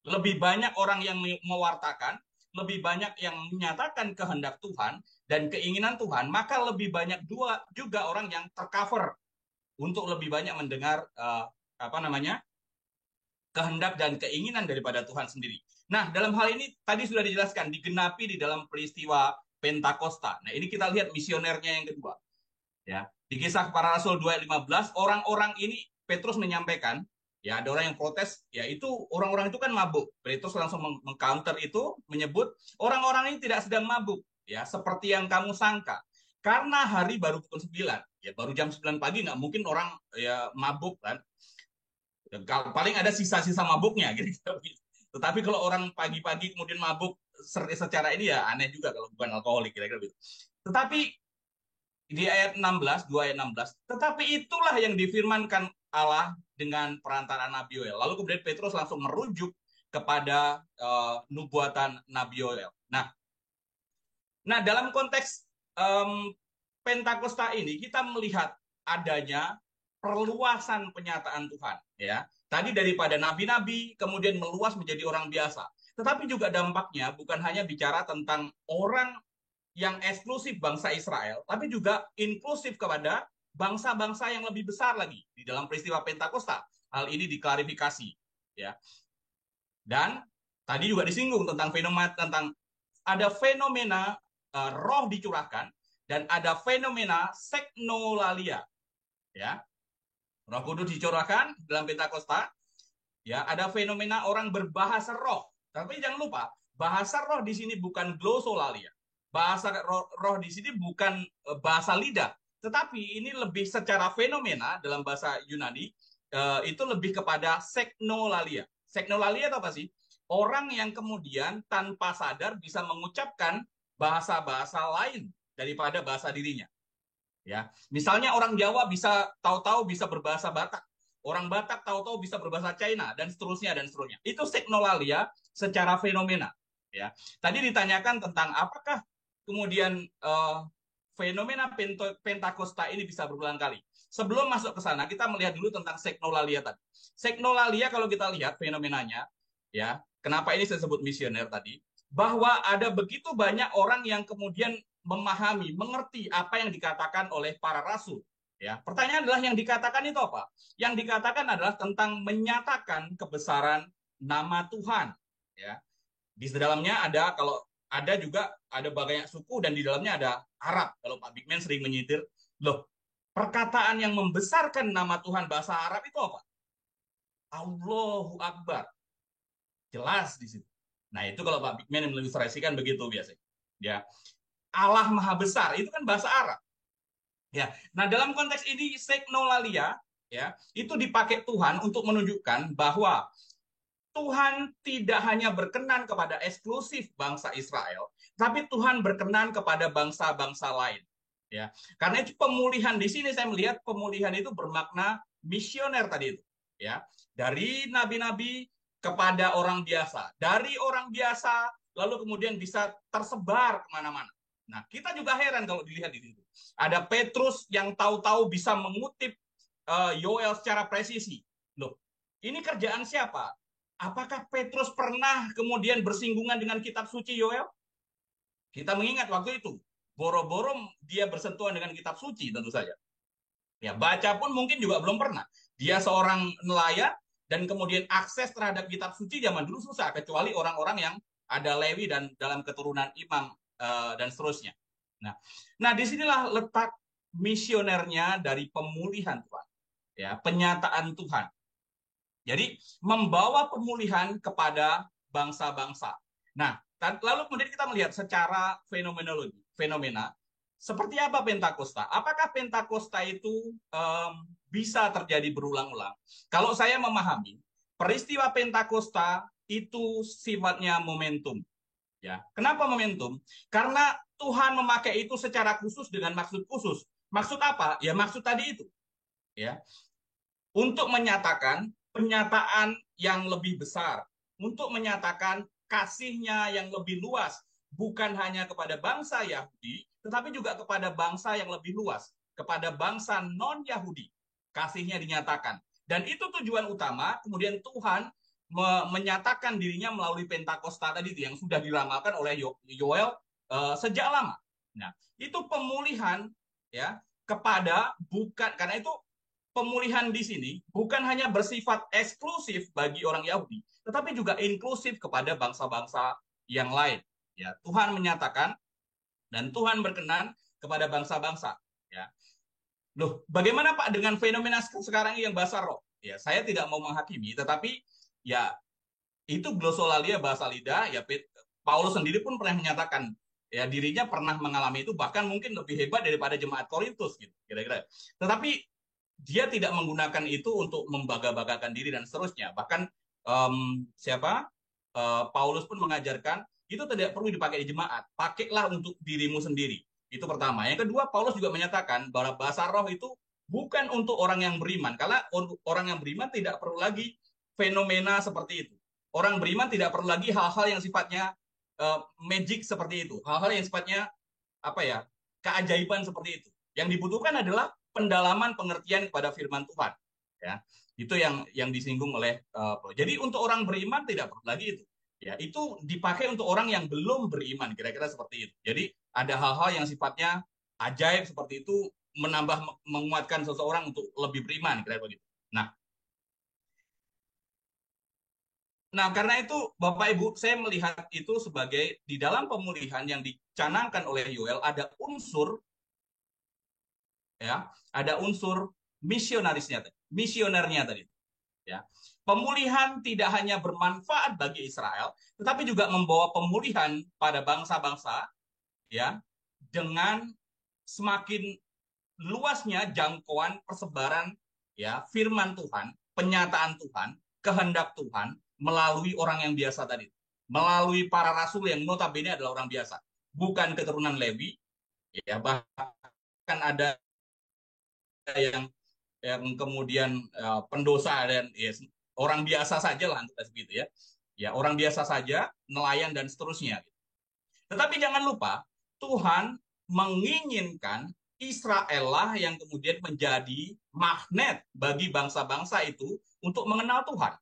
Lebih banyak orang yang mewartakan, lebih banyak yang menyatakan kehendak Tuhan dan keinginan Tuhan, maka lebih banyak juga orang yang tercover untuk lebih banyak mendengar kehendak dan keinginan daripada Tuhan sendiri. Nah, dalam hal ini tadi sudah dijelaskan, digenapi di dalam peristiwa Pentakosta. Nah, ini kita lihat misionernya yang kedua. Ya, di Kisah Para Rasul 2 ayat 15, orang-orang ini Petrus menyampaikan, ya ada orang yang protes, ya itu orang-orang itu kan mabuk. Petrus langsung mengcounter itu, menyebut orang-orang ini tidak sedang mabuk, ya seperti yang kamu sangka. Karena hari baru pukul 9, ya baru jam 9 pagi, nggak mungkin orang ya mabuk kan. Paling ada sisa-sisa mabuknya gitu. Tetapi kalau orang pagi-pagi kemudian mabuk secara ini ya aneh juga kalau bukan alkoholik kira-kira gitu. Tetapi di ayat 16, 2 ayat 16, tetapi itulah yang difirmankan Allah dengan perantara Nabi Yoel. Lalu kemudian Petrus langsung merujuk kepada nubuatan Nabi Yoel. Nah, dalam konteks Pentakosta ini kita melihat adanya perluasan penyataan Tuhan. Ya, tadi daripada nabi-nabi kemudian meluas menjadi orang biasa. Tetapi juga dampaknya bukan hanya bicara tentang orang yang eksklusif bangsa Israel, tapi juga inklusif kepada bangsa-bangsa yang lebih besar lagi di dalam peristiwa Pentakosta. Hal ini diklarifikasi, ya. Dan tadi juga disinggung tentang ada fenomena roh dicurahkan dan ada fenomena seknolalia, ya. Roh Kudus dicurahkan dalam Pentakosta, ya. Ada fenomena orang berbahasa roh. Tapi jangan lupa, bahasa roh di sini bukan glosolalia. Bahasa roh di sini bukan bahasa lidah, tetapi ini lebih secara fenomena dalam bahasa Yunani itu lebih kepada seknolalia. Seknolalia itu apa sih? Orang yang kemudian tanpa sadar bisa mengucapkan bahasa-bahasa lain daripada bahasa dirinya. Ya, misalnya orang Jawa bisa tahu-tahu bisa berbahasa Batak, orang Batak tahu-tahu bisa berbahasa China dan seterusnya dan seterusnya. Itu seknolalia secara fenomena. Ya, tadi ditanyakan tentang apakah kemudian fenomena Pentakosta ini bisa berulang kali. Sebelum masuk ke sana, kita melihat dulu tentang seknolalia tadi. Seknolalia kalau kita lihat fenomenanya, ya, kenapa ini saya sebut misioner tadi, bahwa ada begitu banyak orang yang kemudian memahami, mengerti apa yang dikatakan oleh para rasul. Ya, pertanyaan adalah yang dikatakan itu apa? Yang dikatakan adalah tentang menyatakan kebesaran nama Tuhan. Ya, di dalamnya ada juga ada banyak suku dan di dalamnya ada Arab. Kalau Pak Bigman sering menyitir, loh, perkataan yang membesarkan nama Tuhan bahasa Arab itu apa? Allahu Akbar. Jelas di situ. Nah, itu kalau Pak Bigman yang mengilustrasikan begitu biasanya. Ya. Allah Maha Besar itu kan bahasa Arab. Ya. Nah, dalam konteks ini seknolalia, ya, itu dipakai Tuhan untuk menunjukkan bahwa Tuhan tidak hanya berkenan kepada eksklusif bangsa Israel, tapi Tuhan berkenan kepada bangsa-bangsa lain. Ya, karena itu pemulihan di sini saya melihat pemulihan itu bermakna misioner tadi itu. Ya, dari nabi-nabi kepada orang biasa, dari orang biasa lalu kemudian bisa tersebar kemana-mana. Nah, kita juga heran kalau dilihat di situ. Ada Petrus yang tahu-tahu bisa mengutip Yoel secara presisi. Loh, ini kerjaan siapa? Apakah Petrus pernah kemudian bersinggungan dengan kitab suci Yoel? Kita mengingat waktu itu, boro-boro dia bersentuhan dengan kitab suci tentu saja. Ya, baca pun mungkin juga belum pernah. Dia seorang nelayan dan kemudian akses terhadap kitab suci zaman dulu susah, kecuali orang-orang yang ada Lewi dan dalam keturunan imam dan seterusnya. Nah, disinilah letak misionernya dari pemulihan Tuhan. Ya, penyataan Tuhan. Jadi membawa pemulihan kepada bangsa-bangsa. Nah, lalu kemudian kita melihat secara fenomena. seperti apa Pentakosta? Apakah Pentakosta itu bisa terjadi berulang-ulang? Kalau saya memahami, peristiwa Pentakosta itu sifatnya momentum. Ya, kenapa momentum? Karena Tuhan memakai itu secara khusus dengan maksud khusus. Maksud apa? Ya maksud tadi itu. Ya, untuk menyatakan penyataan yang lebih besar, untuk menyatakan kasihnya yang lebih luas, bukan hanya kepada bangsa Yahudi, tetapi juga kepada bangsa yang lebih luas, kepada bangsa non-Yahudi. Kasihnya dinyatakan. Dan itu tujuan utama, kemudian Tuhan menyatakan dirinya melalui Pentakosta tadi itu yang sudah diramalkan oleh Yoel sejak lama. Nah, itu pemulihan ya kepada bukan karena itu pemulihan di sini bukan hanya bersifat eksklusif bagi orang Yahudi, tetapi juga inklusif kepada bangsa-bangsa yang lain. Ya, Tuhan menyatakan dan Tuhan berkenan kepada bangsa-bangsa. Ya, loh, bagaimana Pak dengan fenomena sekarang yang bahasa roh? Ya, saya tidak mau menghakimi, tetapi ya itu glosolalia bahasa lidah. Ya, Paulus sendiri pun pernah menyatakan ya dirinya pernah mengalami itu, bahkan mungkin lebih hebat daripada jemaat Korintus gitu kira-kira. Tetapi dia tidak menggunakan itu untuk membangga-banggakan diri dan seterusnya. Bahkan Paulus pun mengajarkan itu tidak perlu dipakai di jemaat, pakailah untuk dirimu sendiri. Itu pertama. Yang kedua, Paulus juga menyatakan bahwa bahasa roh itu bukan untuk orang yang beriman, karena orang yang beriman tidak perlu lagi fenomena seperti itu. Orang beriman tidak perlu lagi hal-hal yang sifatnya magic seperti itu, hal-hal yang sifatnya keajaiban seperti itu. Yang dibutuhkan adalah pendalaman pengertian kepada firman Tuhan. Ya, itu yang disinggung oleh jadi untuk orang beriman tidak perlu lagi itu. Ya, itu dipakai untuk orang yang belum beriman, kira-kira seperti itu. Jadi ada hal-hal yang sifatnya ajaib seperti itu menguatkan seseorang untuk lebih beriman, kira-kira begitu. Nah, karena itu Bapak Ibu, saya melihat itu sebagai di dalam pemulihan yang dicanangkan oleh Yoel ada unsur misionernya tadi. Ya. Pemulihan tidak hanya bermanfaat bagi Israel, tetapi juga membawa pemulihan pada bangsa-bangsa ya dengan semakin luasnya jangkauan persebaran ya firman Tuhan, penyataan Tuhan, kehendak Tuhan melalui orang yang biasa tadi. Melalui para rasul yang notabene adalah orang biasa, bukan keturunan Lewi, ya bahkan ada yang kemudian pendosa dan orang biasa saja lah begitu ya orang biasa saja, nelayan dan seterusnya. Tetapi jangan lupa Tuhan menginginkan Israel lah yang kemudian menjadi magnet bagi bangsa-bangsa itu untuk mengenal Tuhan,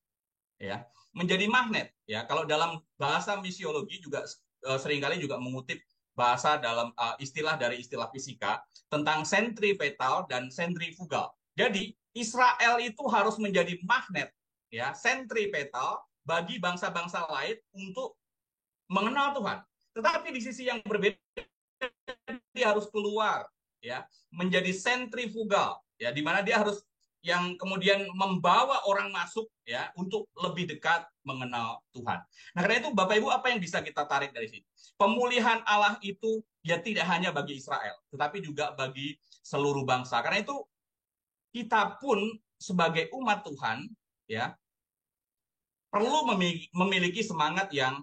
ya menjadi magnet ya. Kalau dalam bahasa misiologi juga seringkali juga mengutip bahasa dalam istilah dari istilah fisika tentang sentripetal dan sentrifugal. Jadi Israel itu harus menjadi magnet ya, sentripetal bagi bangsa-bangsa lain untuk mengenal Tuhan. Tetapi di sisi yang berbeda dia harus keluar ya, menjadi sentrifugal ya, di mana dia harus yang kemudian membawa orang masuk ya untuk lebih dekat mengenal Tuhan. Nah, karena itu Bapak Ibu, apa yang bisa kita tarik dari sini? Pemulihan Allah itu ya tidak hanya bagi Israel, tetapi juga bagi seluruh bangsa. Karena itu kita pun sebagai umat Tuhan ya perlu memiliki semangat yang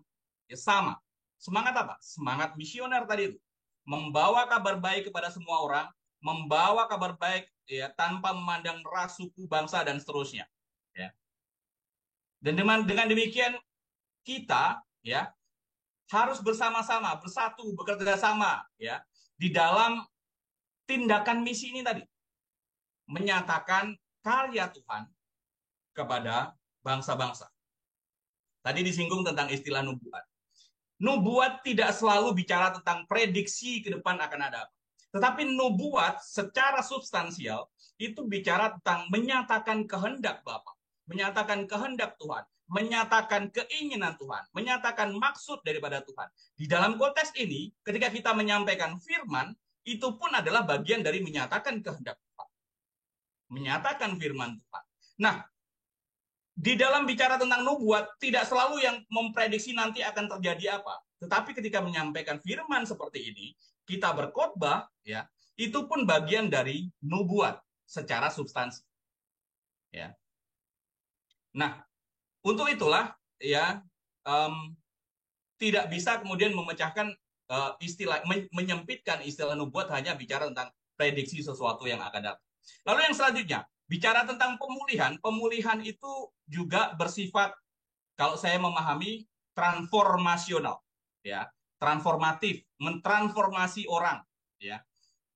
sama. Semangat apa? Semangat misioner tadi itu. Membawa kabar baik kepada semua orang, membawa kabar baik ya tanpa memandang ras, suku, bangsa dan seterusnya. Ya. Dan dengan demikian kita ya harus bersama-sama, bersatu, bekerja sama ya di dalam tindakan misi ini tadi. Menyatakan karya Tuhan kepada bangsa-bangsa. Tadi disinggung tentang istilah nubuat. Nubuat tidak selalu bicara tentang prediksi ke depan akan ada apa. Tetapi nubuat secara substansial itu bicara tentang menyatakan kehendak Bapa, menyatakan kehendak Tuhan, menyatakan keinginan Tuhan, menyatakan maksud daripada Tuhan. Di dalam konteks ini, ketika kita menyampaikan firman, itu pun adalah bagian dari menyatakan kehendak Tuhan. Menyatakan firman Tuhan. Nah, di dalam bicara tentang nubuat, tidak selalu yang memprediksi nanti akan terjadi apa. Tetapi ketika menyampaikan firman seperti ini, kita berkhotbah, ya, itu pun bagian dari nubuat secara substansi. Ya. Nah, untuk itulah ya tidak bisa kemudian memecahkan menyempitkan istilah nubuat hanya bicara tentang prediksi sesuatu yang akan datang. Lalu yang selanjutnya, bicara tentang pemulihan. Pemulihan itu juga bersifat, kalau saya memahami, transformasional, ya, transformatif, mentransformasi orang, ya.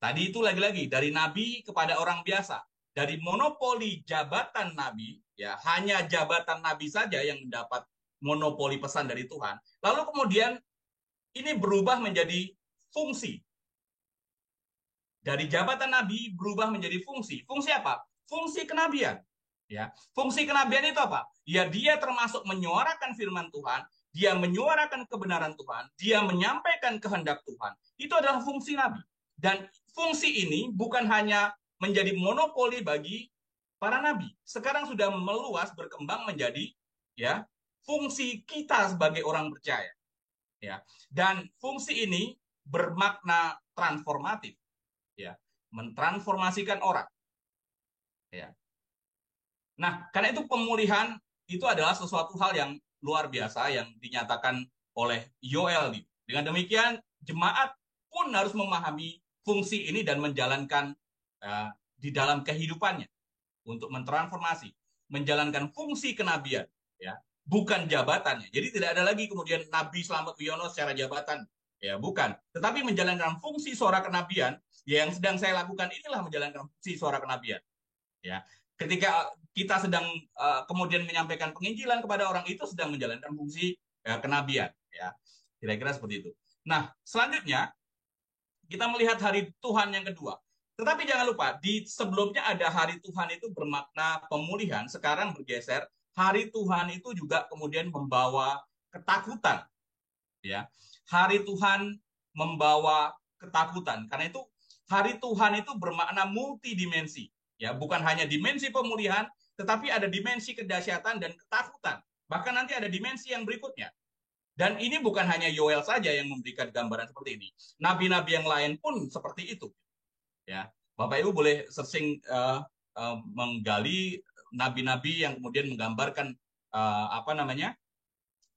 Tadi itu lagi-lagi dari nabi kepada orang biasa, dari monopoli jabatan nabi, ya, hanya jabatan nabi saja yang mendapat monopoli pesan dari Tuhan. Lalu kemudian ini berubah menjadi fungsi. Dari jabatan nabi berubah menjadi fungsi. Fungsi apa? Fungsi kenabian. Ya, fungsi kenabian itu apa? Ya, dia termasuk menyuarakan firman Tuhan, dia menyuarakan kebenaran Tuhan, dia menyampaikan kehendak Tuhan. Itu adalah fungsi nabi. Dan fungsi ini bukan hanya menjadi monopoli bagi para nabi. Sekarang sudah meluas, berkembang menjadi ya fungsi kita sebagai orang percaya. Ya. Dan fungsi ini bermakna transformatif. Ya, mentransformasikan orang. Ya. Nah, karena itu pemulihan itu adalah sesuatu hal yang luar biasa yang dinyatakan oleh Yoel. Dengan demikian, jemaat pun harus memahami fungsi ini dan menjalankan di dalam kehidupannya untuk mentransformasi, menjalankan fungsi kenabian, ya, bukan jabatannya. Jadi tidak ada lagi kemudian Nabi Slamet Wiono secara jabatan, ya, bukan. Tetapi menjalankan fungsi suara kenabian, ya, yang sedang saya lakukan inilah menjalankan fungsi suara kenabian. Ya, ketika kita sedang kemudian menyampaikan penginjilan kepada orang, itu sedang menjalankan fungsi kenabian, ya, kira-kira seperti itu. Nah, selanjutnya kita melihat hari Tuhan yang kedua. Tetapi jangan lupa, di sebelumnya ada hari Tuhan itu bermakna pemulihan, sekarang bergeser, hari Tuhan itu juga kemudian membawa ketakutan. Ya, hari Tuhan membawa ketakutan. Karena itu hari Tuhan itu bermakna multidimensi. Ya, bukan hanya dimensi pemulihan, tetapi ada dimensi kedahsyatan dan ketakutan. Bahkan nanti ada dimensi yang berikutnya. Dan ini bukan hanya Yoel saja yang memberikan gambaran seperti ini. Nabi-nabi yang lain pun seperti itu. Ya, Bapak Ibu boleh searching menggali nabi-nabi yang kemudian menggambarkan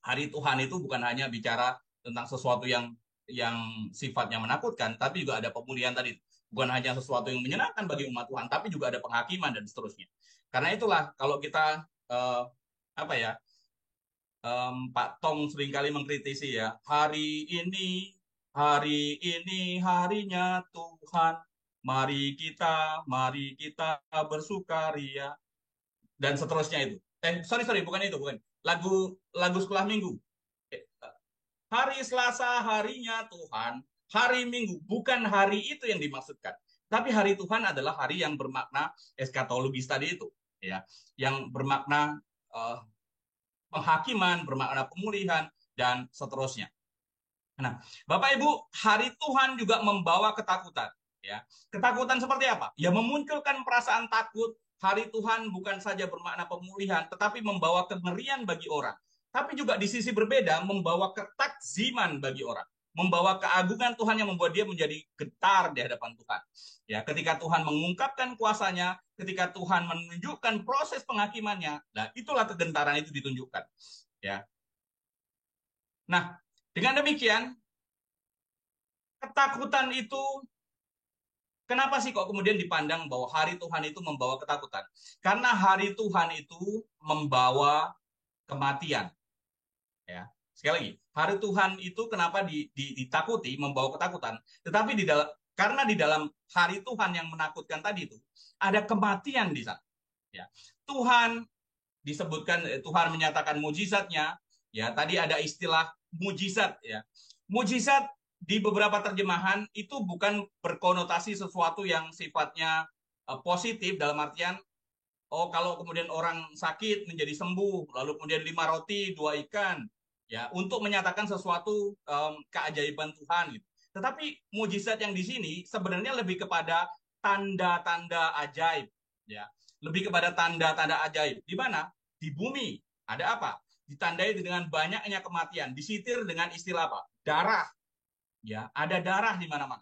hari Tuhan itu bukan hanya bicara tentang sesuatu yang sifatnya menakutkan, tapi juga ada pemulihan tadi. Bukan hanya sesuatu yang menyenangkan bagi umat Tuhan, tapi juga ada penghakiman dan seterusnya. Karena itulah kalau kita Pak Tong seringkali mengkritisi, ya, hari ini harinya Tuhan, mari kita bersukaria, dan seterusnya itu. Bukan itu, bukan. Lagu sekolah minggu. Hari Selasa harinya Tuhan, hari Minggu, bukan hari itu yang dimaksudkan. Tapi hari Tuhan adalah hari yang bermakna eskatologis tadi itu, ya, yang bermakna penghakiman, bermakna pemulihan, dan seterusnya. Nah, Bapak Ibu, hari Tuhan juga membawa ketakutan. Ya, ketakutan seperti apa? Ya, memunculkan perasaan takut. Hari Tuhan bukan saja bermakna pemulihan, tetapi membawa kengerian bagi orang. Tapi juga di sisi berbeda, membawa ketakziman bagi orang. Membawa keagungan Tuhan yang membuat dia menjadi getar di hadapan Tuhan. Ya, ketika Tuhan mengungkapkan kuasanya, ketika Tuhan menunjukkan proses penghakimannya, nah itulah kegentaran itu ditunjukkan. Ya. Nah, dengan demikian, ketakutan itu, kenapa sih kok kemudian dipandang bahwa hari Tuhan itu membawa ketakutan? Karena hari Tuhan itu membawa kematian. Ya. Sekali lagi, hari Tuhan itu kenapa ditakuti, membawa ketakutan? Tetapi karena di dalam hari Tuhan yang menakutkan tadi itu ada kematian di sana. Ya. Tuhan disebutkan, Tuhan menyatakan mujizatnya. Ya, tadi ada istilah mujizat. Ya, mujizat di beberapa terjemahan itu bukan berkonotasi sesuatu yang sifatnya positif dalam artian, oh kalau kemudian orang sakit menjadi sembuh, lalu kemudian 5 roti 2 ikan. Ya, untuk menyatakan sesuatu keajaiban Tuhan gitu. Tetapi mujizat yang di sini sebenarnya lebih kepada tanda-tanda ajaib, ya. Lebih kepada tanda-tanda ajaib. Di mana? Di bumi. Ada apa? Ditandai dengan banyaknya kematian, disitir dengan istilah apa? Darah. ya, ada darah di mana-mana.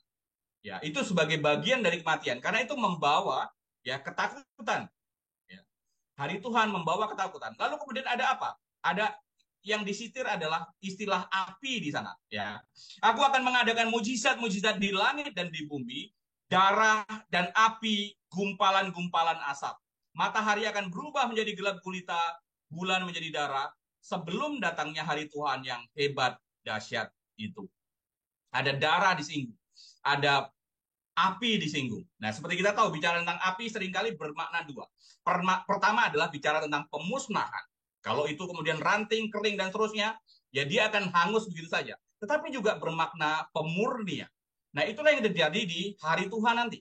Ya, itu sebagai bagian dari kematian karena itu membawa ya ketakutan. Ya. Hari Tuhan membawa ketakutan. Lalu kemudian ada apa? Ada yang disitir adalah istilah api di sana. Ya, aku akan mengadakan mujizat-mujizat di langit dan di bumi, darah dan api, gumpalan-gumpalan asap. Matahari akan berubah menjadi gelap gulita, bulan menjadi darah, sebelum datangnya hari Tuhan yang hebat, dahsyat itu. Ada darah disinggung, ada api disinggung. Nah, seperti kita tahu, bicara tentang api seringkali bermakna dua. Pertama adalah bicara tentang pemusnahan. Kalau itu kemudian ranting, kering, dan seterusnya, ya dia akan hangus begitu saja. Tetapi juga bermakna pemurnian. Nah, itulah yang terjadi di hari Tuhan nanti.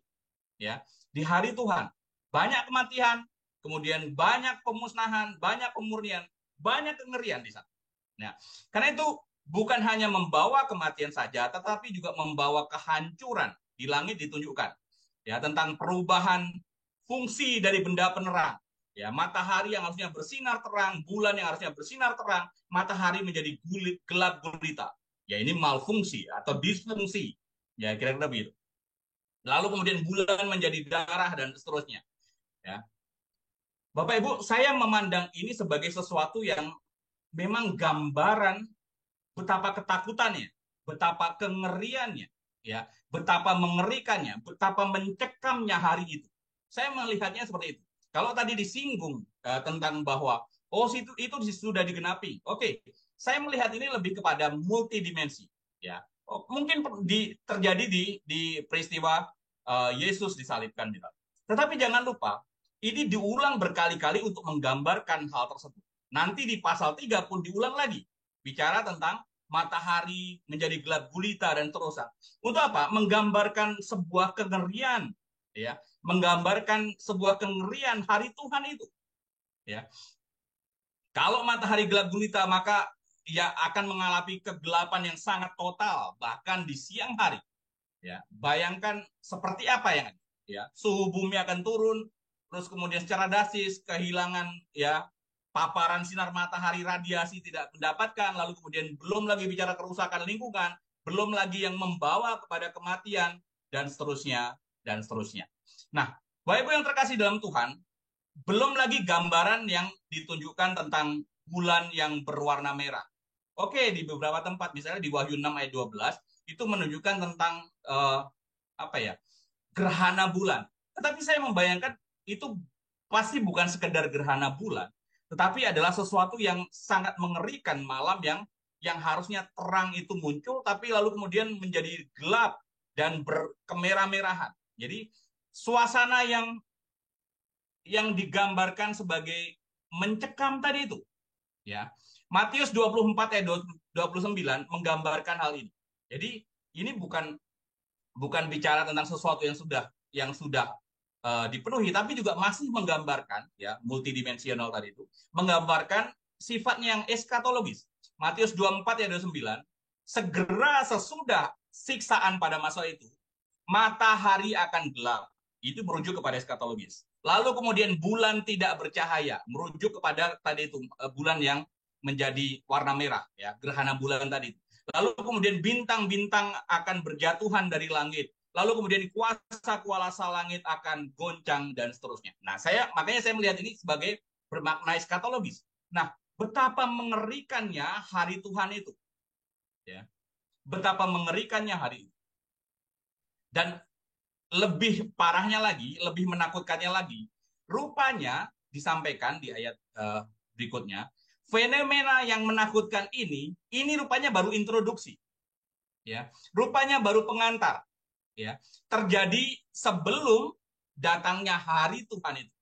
Ya, di hari Tuhan. Banyak kematian, kemudian banyak pemusnahan, banyak pemurnian, banyak kengerian di sana. Nah, karena itu bukan hanya membawa kematian saja, tetapi juga membawa kehancuran. Di langit ditunjukkan ya tentang perubahan fungsi dari benda penerang. Ya, matahari yang harusnya bersinar terang, bulan yang harusnya bersinar terang, matahari menjadi gelap gulita. Ya, ini malfungsi atau disfungsi. Ya, kira-kira begitu. Lalu kemudian bulan menjadi darah dan seterusnya. Ya. Bapak Ibu, saya memandang ini sebagai sesuatu yang memang gambaran betapa ketakutannya, betapa kengeriannya, ya, betapa mengerikannya, betapa mencekamnya hari itu. Saya melihatnya seperti itu. Kalau tadi disinggung tentang bahwa itu sudah digenapi. Oke, saya melihat ini lebih kepada multidimensi, ya. Mungkin terjadi di peristiwa Yesus disalibkan, gitu. Tetapi jangan lupa, ini diulang berkali-kali untuk menggambarkan hal tersebut. Nanti di pasal 3 pun diulang lagi, bicara tentang matahari menjadi gelap gulita dan terusnya. Untuk apa? Menggambarkan sebuah kengerian, ya, menggambarkan sebuah kengerian hari Tuhan itu, ya. Kalau matahari gelap gulita, maka ia akan mengalami kegelapan yang sangat total, bahkan di siang hari. Ya, bayangkan seperti apa yang ada. Ya, suhu bumi akan turun, terus kemudian secara drastis kehilangan ya paparan sinar matahari, radiasi tidak mendapatkan, lalu kemudian belum lagi bicara kerusakan lingkungan, belum lagi yang membawa kepada kematian dan seterusnya dan seterusnya. Nah, Bapak Ibu yang terkasih dalam Tuhan, belum lagi gambaran yang ditunjukkan tentang bulan yang berwarna merah. Oke, di beberapa tempat, misalnya di Wahyu 6 ayat 12, itu menunjukkan tentang gerhana bulan. Tetapi saya membayangkan itu pasti bukan sekedar gerhana bulan, tetapi adalah sesuatu yang sangat mengerikan, malam yang harusnya terang itu muncul, tapi lalu kemudian menjadi gelap dan berkemerah-merahan. Jadi suasana yang digambarkan sebagai mencekam tadi itu, ya. Matius 24 ayat 29 menggambarkan hal ini. Jadi ini bukan bicara tentang sesuatu yang sudah dipenuhi, tapi juga masih menggambarkan, ya, multidimensional tadi itu, menggambarkan sifatnya yang eskatologis. Matius 24 ayat 29, segera sesudah siksaan pada masa itu, matahari akan gelap. Itu merujuk kepada eskatologis. Lalu kemudian bulan tidak bercahaya, merujuk kepada tadi itu bulan yang menjadi warna merah, ya, gerhana bulan tadi. Lalu kemudian bintang-bintang akan berjatuhan dari langit. Lalu kemudian kuasa-kuasa langit akan goncang dan seterusnya. Nah, makanya saya melihat ini sebagai bermakna eskatologis. Nah, betapa mengerikannya hari Tuhan itu, ya, betapa mengerikannya hari itu. Dan lebih parahnya lagi, lebih menakutkannya lagi, rupanya disampaikan di ayat berikutnya, fenomena yang menakutkan ini rupanya baru introduksi, ya, rupanya baru pengantar, ya, terjadi sebelum datangnya hari Tuhan itu.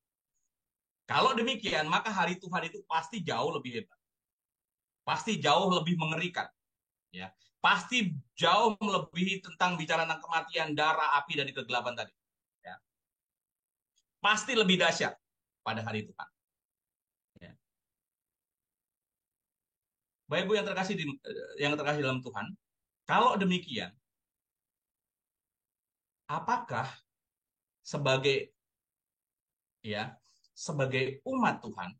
Kalau demikian, maka hari Tuhan itu pasti jauh lebih hebat, pasti jauh lebih mengerikan, ya, pasti jauh melebihi tentang bicara tentang kematian, darah, api, dan kegelapan tadi. Ya. Pasti lebih dahsyat pada hari Tuhan. Ya. Bapak Ibu yang terkasih dalam Tuhan, kalau demikian, apakah sebagai umat Tuhan,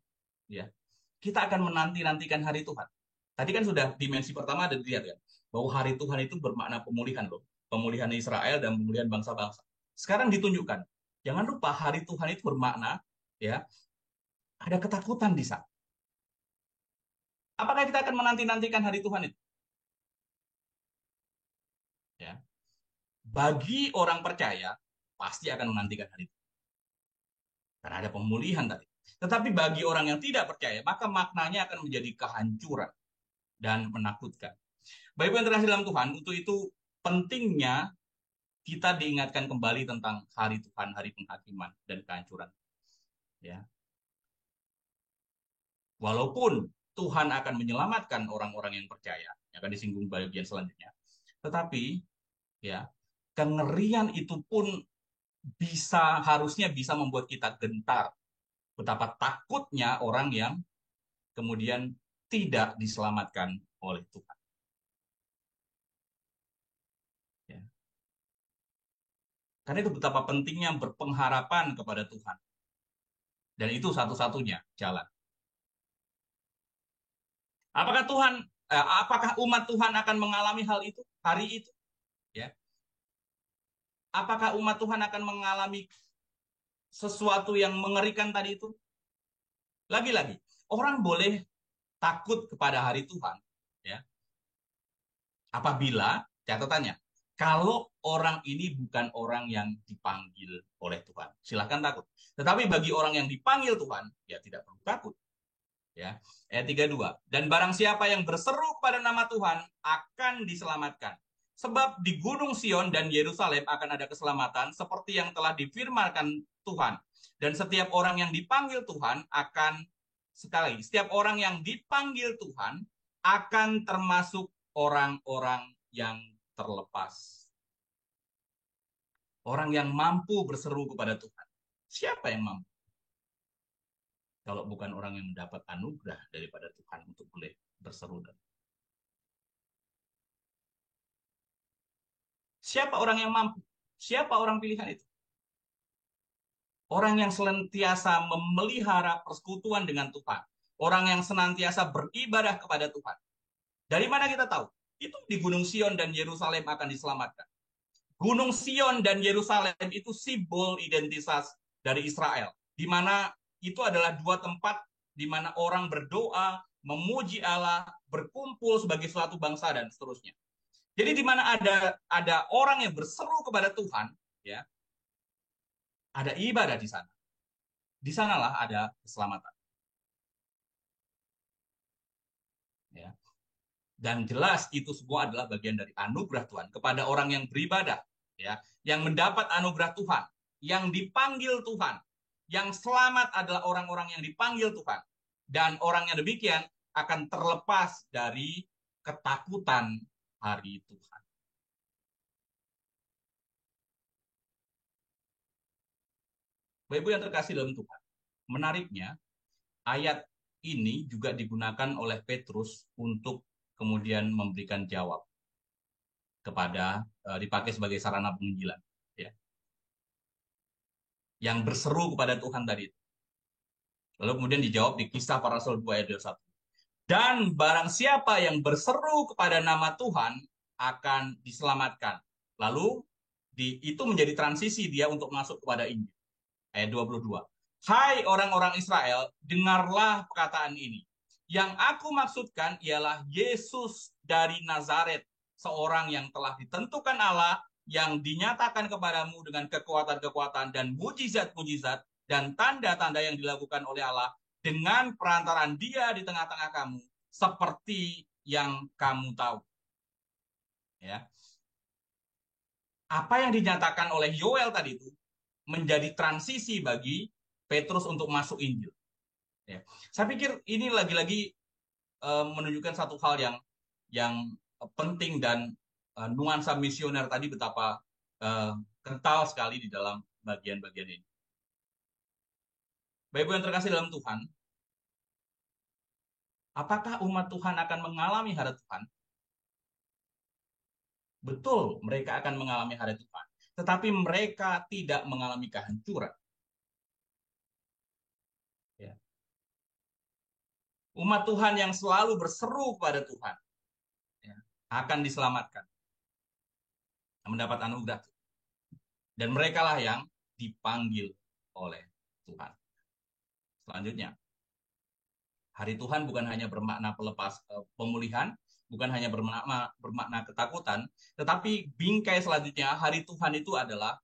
ya, kita akan menanti-nantikan hari Tuhan? Tadi kan sudah dimensi pertama ada dilihat, ya, bahwa hari Tuhan itu bermakna pemulihan loh. Pemulihan Israel dan pemulihan bangsa-bangsa. Sekarang ditunjukkan. Jangan lupa hari Tuhan itu bermakna ya ada ketakutan di sana. Apakah kita akan menanti-nantikan hari Tuhan itu? Ya. Bagi orang percaya pasti akan menantikan hari itu. Karena ada pemulihan tadi. Tetapi bagi orang yang tidak percaya, maka maknanya akan menjadi kehancuran dan menakutkan. Bapak Ibu yang terkasih dalam Tuhan, untuk itu pentingnya kita diingatkan kembali tentang hari Tuhan, hari penghakiman dan kehancuran. Ya. Walaupun Tuhan akan menyelamatkan orang-orang yang percaya, yang akan disinggung bagian selanjutnya, tetapi ya kengerian itu pun harusnya bisa membuat kita gentar. Betapa takutnya orang yang kemudian tidak diselamatkan oleh Tuhan. Ya. Karena itu betapa pentingnya berpengharapan kepada Tuhan. Dan itu satu-satunya jalan. Apakah umat Tuhan akan mengalami hal itu hari itu? Ya. Apakah umat Tuhan akan mengalami sesuatu yang mengerikan tadi itu? Lagi-lagi, orang boleh takut kepada hari Tuhan, ya. Apabila catatannya, kalau orang ini bukan orang yang dipanggil oleh Tuhan, silakan takut. Tetapi bagi orang yang dipanggil Tuhan, ya tidak perlu takut. Ya, ayat 32. Dan barang siapa yang berseru kepada nama Tuhan akan diselamatkan. Sebab di Gunung Sion dan Yerusalem akan ada keselamatan seperti yang telah difirmankan Tuhan. Dan setiap orang yang dipanggil Tuhan setiap orang yang dipanggil Tuhan akan termasuk orang-orang yang terlepas. Orang yang mampu berseru kepada Tuhan. Siapa yang mampu? Kalau bukan orang yang mendapat anugerah daripada Tuhan untuk boleh berseru. Siapa orang yang mampu? Siapa orang pilihan itu? Orang yang senantiasa memelihara persekutuan dengan Tuhan. Orang yang senantiasa beribadah kepada Tuhan. Dari mana kita tahu? Itu di Gunung Sion dan Yerusalem akan diselamatkan. Gunung Sion dan Yerusalem itu simbol identitas dari Israel. Di mana itu adalah dua tempat di mana orang berdoa, memuji Allah, berkumpul sebagai suatu bangsa dan seterusnya. Jadi di mana ada orang yang berseru kepada Tuhan, ya, ada ibadah di sana. Di sanalah ada keselamatan. Ya. Dan jelas itu semua adalah bagian dari anugerah Tuhan kepada orang yang beribadah, ya, yang mendapat anugerah Tuhan, yang dipanggil Tuhan. Yang selamat adalah orang-orang yang dipanggil Tuhan. Dan orang yang demikian akan terlepas dari ketakutan hari Tuhan. Bapak Ibu yang terkasih dalam Tuhan, menariknya ayat ini juga digunakan oleh Petrus untuk kemudian memberikan jawab kepada dipakai sebagai sarana penginjilan, ya. Yang berseru kepada Tuhan tadi. Lalu kemudian dijawab di Kisah Para Rasul 2 ayat 21. Dan barang siapa yang berseru kepada nama Tuhan akan diselamatkan. Lalu itu menjadi transisi dia untuk masuk kepada Injil. Ayat 22. Hai orang-orang Israel, dengarlah perkataan ini. Yang aku maksudkan ialah Yesus dari Nazaret, seorang yang telah ditentukan Allah, yang dinyatakan kepadamu dengan kekuatan-kekuatan dan mujizat-mujizat dan tanda-tanda yang dilakukan oleh Allah dengan perantaraan dia di tengah-tengah kamu, seperti yang kamu tahu. Ya. Apa yang dinyatakan oleh Yoel tadi itu menjadi transisi bagi Petrus untuk masuk Injil. Ya. Saya pikir ini lagi-lagi menunjukkan satu hal yang penting dan nuansa misioner tadi betapa kental sekali di dalam bagian-bagian ini. Bapak Ibu yang terkasih dalam Tuhan, apakah umat Tuhan akan mengalami hari Tuhan? Betul, mereka akan mengalami hari Tuhan. Tetapi mereka tidak mengalami kehancuran. Ya. Umat Tuhan yang selalu berseru kepada Tuhan. Ya. akan diselamatkan, mendapat anugerah. Dan merekalah yang dipanggil oleh Tuhan. Selanjutnya, hari Tuhan bukan hanya bermakna pemulihan, bukan hanya bermakna ketakutan, tetapi bingkai selanjutnya, hari Tuhan itu adalah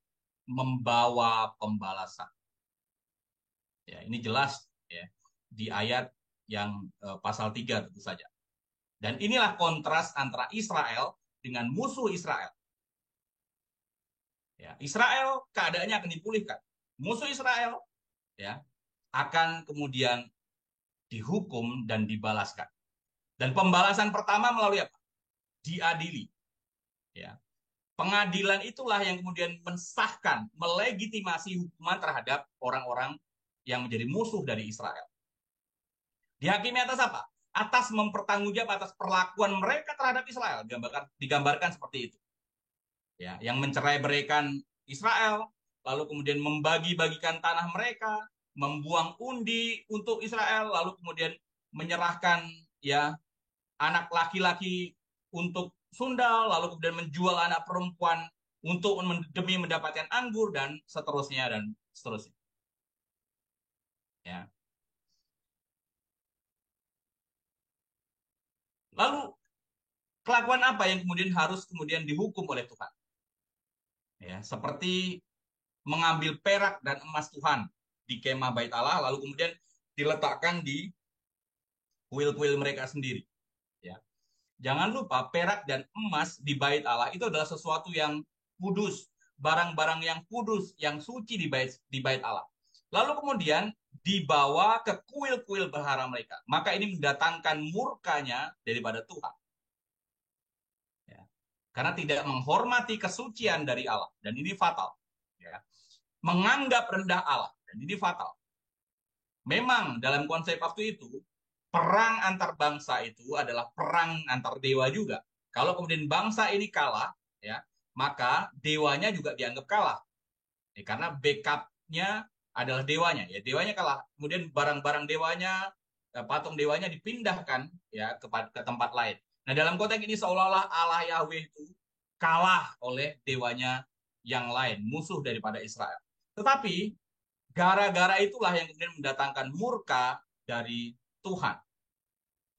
membawa pembalasan. Ya, ini jelas ya di ayat yang pasal 3 tentu saja. Dan inilah kontras antara Israel dengan musuh Israel. Ya, Israel keadaannya akan dipulihkan. Musuh Israel ya akan kemudian dihukum dan dibalaskan. Dan pembalasan pertama melalui apa? Diadili. Ya. Pengadilan itulah yang kemudian mensahkan, melegitimasi hukuman terhadap orang-orang yang menjadi musuh dari Israel. Dihakimi atas apa? Atas mempertanggungjawab atas perlakuan mereka terhadap Israel. Digambarkan seperti itu. Ya, yang mencerai-beraikan Israel, lalu kemudian membagi-bagikan tanah mereka, membuang undi untuk Israel, lalu kemudian menyerahkan ya anak laki-laki untuk sundal, lalu kemudian menjual anak perempuan untuk demi mendapatkan anggur dan seterusnya dan seterusnya. Ya. Lalu kelakuan apa yang kemudian harus kemudian dihukum oleh Tuhan? Ya, seperti mengambil perak dan emas Tuhan di kemah Bait Allah, lalu kemudian diletakkan di kuil-kuil mereka sendiri. Ya. Jangan lupa perak dan emas di Bait Allah itu adalah sesuatu yang kudus, barang-barang yang kudus, yang suci di bait Allah. Lalu kemudian dibawa ke kuil-kuil berhala mereka. Maka ini mendatangkan murkanya daripada Tuhan. Ya. Karena tidak menghormati kesucian dari Allah. Dan ini fatal. Ya. Menganggap rendah Allah. Dan ini fatal. Memang dalam konsep waktu itu, perang antar bangsa itu adalah perang antar dewa juga. Kalau kemudian bangsa ini kalah, ya, maka dewanya juga dianggap kalah. Ya, karena backupnya adalah dewanya. Ya, dewanya kalah. Kemudian barang-barang dewanya, patung dewanya dipindahkan ya ke tempat lain. Nah, dalam konteks ini seolah-olah Allah Yahweh itu kalah oleh dewanya yang lain, musuh daripada Israel. Tetapi gara-gara itulah yang kemudian mendatangkan murka dari Tuhan.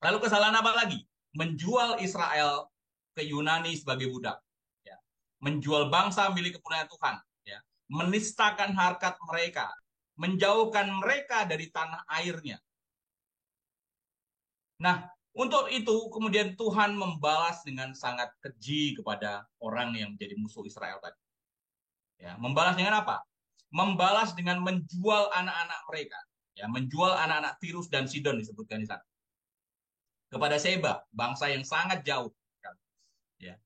Lalu kesalahan apa lagi? Menjual Israel ke Yunani sebagai budak. Ya. Menjual bangsa milik kepunyaan Tuhan. Ya. Menistakan harkat mereka. Menjauhkan mereka dari tanah airnya. Nah, untuk itu kemudian Tuhan membalas dengan sangat keji kepada orang yang menjadi musuh Israel tadi. Ya, membalas dengan apa? Membalas dengan menjual anak-anak mereka. Ya, menjual anak-anak Tirus dan Sidon disebutkan di sana. Kepada Seba, bangsa yang sangat jauh. Ya.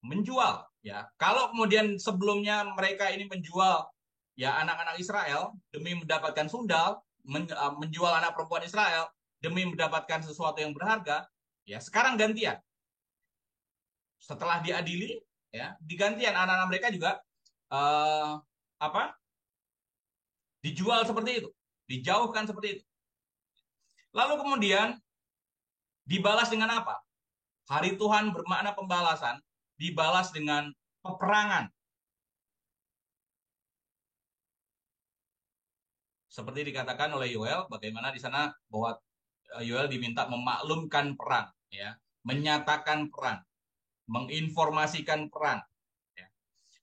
Menjual. Ya. Kalau kemudian sebelumnya mereka ini menjual ya anak-anak Israel demi mendapatkan sundal, menjual anak perempuan Israel demi mendapatkan sesuatu yang berharga, ya sekarang gantian. Setelah diadili, ya digantian anak-anak mereka juga dijual seperti itu, dijauhkan seperti itu. Lalu kemudian dibalas dengan apa? Hari Tuhan bermakna pembalasan, dibalas dengan peperangan. Seperti dikatakan oleh Yoel, bagaimana di sana bahwa Yoel diminta memaklumkan perang, ya, menyatakan perang, menginformasikan perang, ya,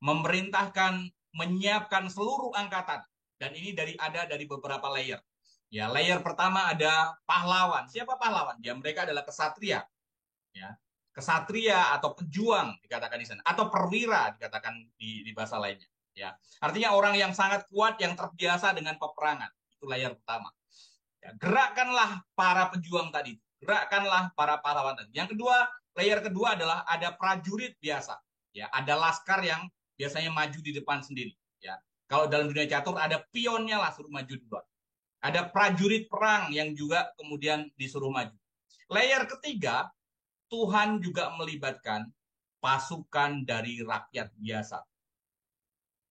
memerintahkan, menyiapkan seluruh angkatan, dan ini dari beberapa layer. Ya, layer pertama ada pahlawan. Siapa pahlawan? Ya, mereka adalah kesatria, ya, kesatria atau pejuang dikatakan di sana, atau perwira dikatakan di bahasa lainnya. Ya, artinya orang yang sangat kuat yang terbiasa dengan peperangan. Itu layer pertama. Ya, gerakkanlah para pejuang tadi, gerakkanlah para pahlawan tadi. Yang kedua, layer kedua adalah ada prajurit biasa, ya, ada laskar yang biasanya maju di depan sendiri. Ya, kalau dalam dunia catur ada pionnya lah suruh maju duluan. Ada prajurit perang yang juga kemudian disuruh maju. Layer ketiga, Tuhan juga melibatkan pasukan dari rakyat biasa.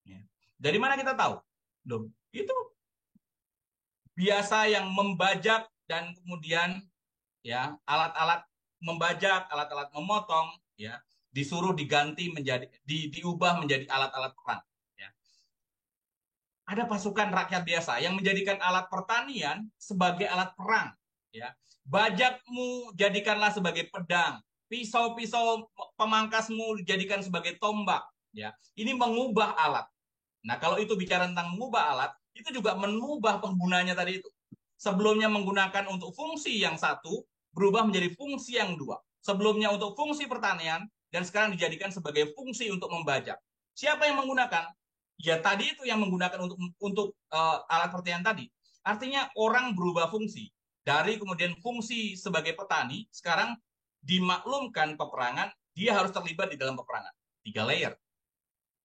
Ya. Dari mana kita tahu? Loh, itu biasa yang membajak dan kemudian ya alat-alat membajak, alat-alat memotong, ya, disuruh diganti menjadi diubah menjadi alat-alat perang. Ya. Ada pasukan rakyat biasa yang menjadikan alat pertanian sebagai alat perang. Ya. Bajakmu jadikanlah sebagai pedang, pisau-pisau pemangkasmu dijadikan sebagai tombak. Ya. Ini mengubah alat. Nah, kalau itu bicara tentang mengubah alat, itu juga mengubah penggunanya tadi itu. Sebelumnya menggunakan untuk fungsi yang satu, berubah menjadi fungsi yang dua. Sebelumnya untuk fungsi pertanian, dan sekarang dijadikan sebagai fungsi untuk membajak. Siapa yang menggunakan? Ya tadi itu yang menggunakan untuk alat pertanian tadi. Artinya orang berubah fungsi. Dari kemudian fungsi sebagai petani, sekarang dimaklumkan peperangan, dia harus terlibat di dalam peperangan. 3 layer.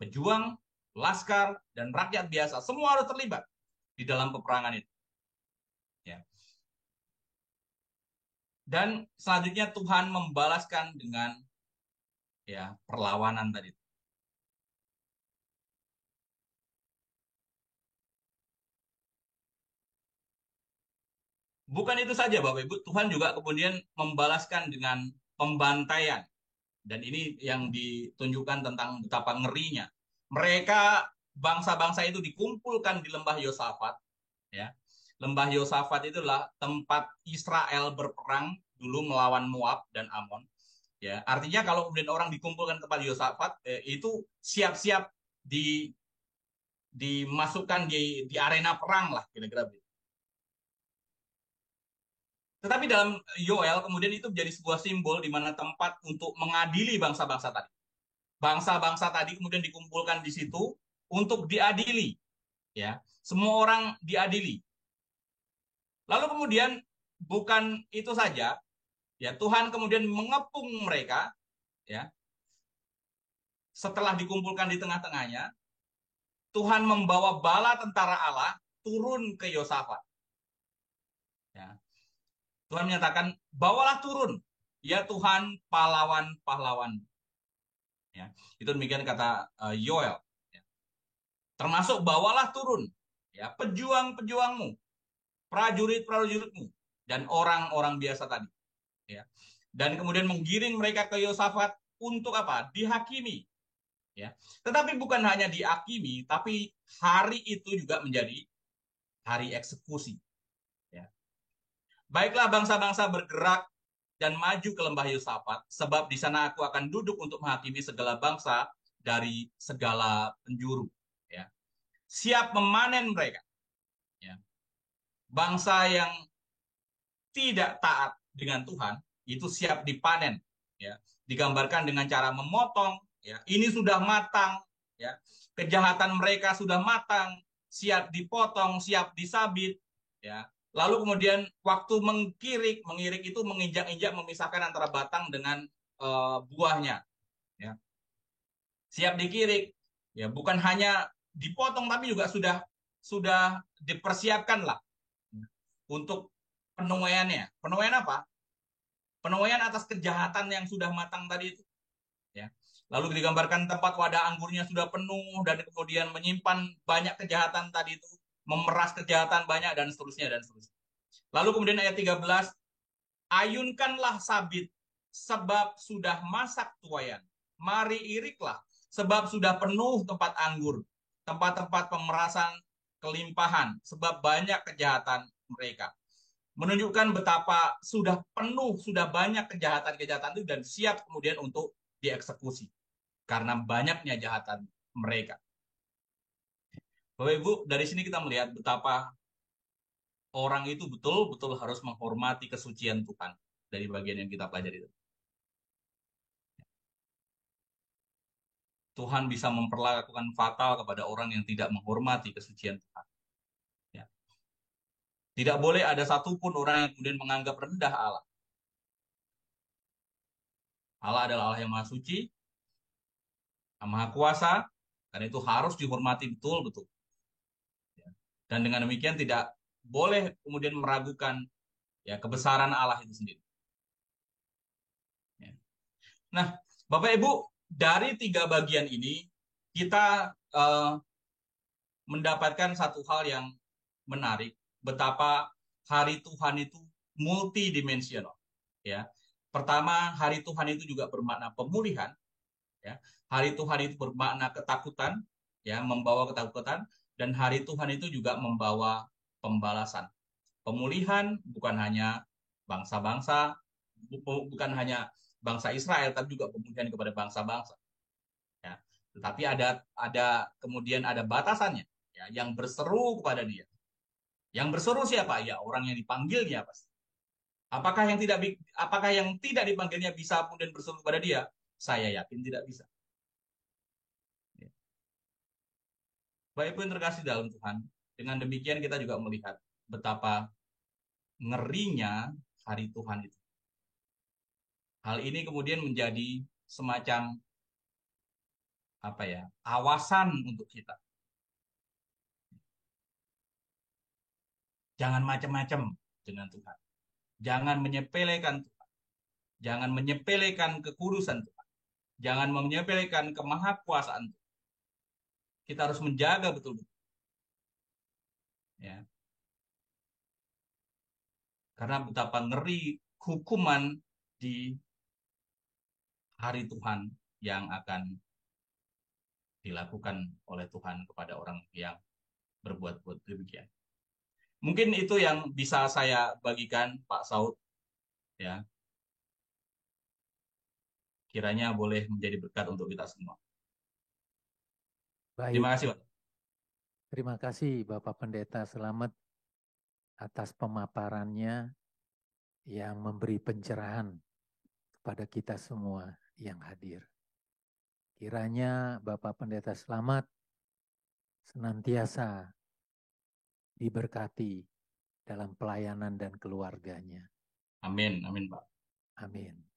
Pejuang, laskar, dan rakyat biasa. Semua harus terlibat di dalam peperangan itu. Ya. Dan selanjutnya Tuhan membalaskan dengan ya perlawanan tadi. Bukan itu saja Bapak Ibu, Tuhan juga kemudian membalaskan dengan pembantaian. Dan ini yang ditunjukkan tentang betapa ngerinya. Mereka, bangsa-bangsa itu dikumpulkan di lembah Yosafat. Ya. Lembah Yosafat itulah tempat Israel berperang dulu melawan Moab dan Amon. Ya, artinya kalau kemudian orang dikumpulkan tempat Yosafat, itu siap-siap dimasukkan di arena perang lah, kira-kira begitu. Tetapi dalam Yoel kemudian itu menjadi sebuah simbol di mana tempat untuk mengadili bangsa-bangsa tadi. Bangsa-bangsa tadi kemudian dikumpulkan di situ untuk diadili. Ya, semua orang diadili. Lalu kemudian bukan itu saja, ya Tuhan kemudian mengepung mereka, ya. Setelah dikumpulkan di tengah-tengahnya, Tuhan membawa bala tentara Allah turun ke Yosafat. Ya. Tuhan menyatakan, bawalah turun, ya Tuhan pahlawan-pahlawan. Ya, itu demikian kata Yoel. Ya. Termasuk bawalah turun, ya pejuang-pejuangmu, prajurit-prajuritmu, dan orang-orang biasa tadi. Ya. Dan kemudian menggiring mereka ke Yosafat untuk apa? Dihakimi. Ya. Tetapi bukan hanya dihakimi, tapi hari itu juga menjadi hari eksekusi. Baiklah bangsa-bangsa bergerak dan maju ke lembah Yosafat, sebab di sana aku akan duduk untuk menghakimi segala bangsa dari segala penjuru. Ya. Siap memanen mereka. Ya. Bangsa yang tidak taat dengan Tuhan, itu siap dipanen. Ya. Digambarkan dengan cara memotong. Ya. Ini sudah matang. Ya. Kejahatan mereka sudah matang, siap dipotong, siap disabit. Ya. Lalu kemudian waktu mengirik itu menginjak-injak memisahkan antara batang dengan buahnya. Ya. Siap dikirik. Ya, bukan hanya dipotong tapi juga sudah dipersiapkan lah untuk penuaiannya. Penuaian apa? Penuaian atas kejahatan yang sudah matang tadi itu. Ya. Lalu digambarkan tempat wadah anggurnya sudah penuh dan kemudian menyimpan banyak kejahatan tadi itu. Memeras kejahatan banyak dan seterusnya dan seterusnya. Lalu kemudian ayat 13, ayunkanlah sabit sebab sudah masak tuayan. Mari iriklah sebab sudah penuh tempat anggur, tempat-tempat pemerasan kelimpahan sebab banyak kejahatan mereka. Menunjukkan betapa sudah penuh, sudah banyak kejahatan-kejahatan itu dan siap kemudian untuk dieksekusi karena banyaknya kejahatan mereka. Bapak Ibu, dari sini kita melihat betapa orang itu betul-betul harus menghormati kesucian Tuhan dari bagian yang kita pelajari itu. Tuhan bisa memperlakukan fatal kepada orang yang tidak menghormati kesucian Tuhan. Ya. Tidak boleh ada satupun orang yang kemudian menganggap rendah Allah. Allah adalah Allah yang maha suci, maha kuasa, dan itu harus dihormati betul-betul. Dan dengan demikian tidak boleh kemudian meragukan ya kebesaran Allah itu sendiri. Ya. Nah, Bapak Ibu, dari 3 bagian ini kita mendapatkan satu hal yang menarik, betapa hari Tuhan itu multidimensional. Ya, Pertama, hari Tuhan itu juga bermakna pemulihan. Ya. Hari Tuhan itu bermakna ketakutan, ya, membawa ketakutan. Dan hari Tuhan itu juga membawa pembalasan. Pemulihan bukan hanya bangsa-bangsa, bukan hanya bangsa Israel, tapi juga pemulihan kepada bangsa-bangsa. Ya. Tetapi kemudian ada batasannya, ya, yang berseru kepada Dia. Yang berseru siapa? Ya, orang yang dipanggilnya pasti. Apakah yang tidak dipanggilnya bisa kemudian berseru kepada Dia? Saya yakin tidak bisa. Ya. Bapak Ibu yang terkasih dalam Tuhan, dengan demikian kita juga melihat betapa ngerinya hari Tuhan itu. Hal ini kemudian menjadi semacam awasan untuk kita. Jangan macam-macam dengan Tuhan. Jangan menyepelekan Tuhan. Jangan menyepelekan kekudusan Tuhan. Jangan menyepelekan kemahakuasaan Tuhan. Kita harus menjaga betul-betul. Ya. Karena betapa ngeri hukuman di hari Tuhan yang akan dilakukan oleh Tuhan kepada orang yang berbuat-buat demikian. Mungkin itu yang bisa saya bagikan, Pak Saud. Ya. Kiranya boleh menjadi berkat untuk kita semua. Baik. Terima kasih, Pak. Terima kasih Bapak Pendeta Selamat atas pemaparannya yang memberi pencerahan kepada kita semua yang hadir. Kiranya Bapak Pendeta Selamat senantiasa diberkati dalam pelayanan dan keluarganya. Amin, amin Pak. Amin.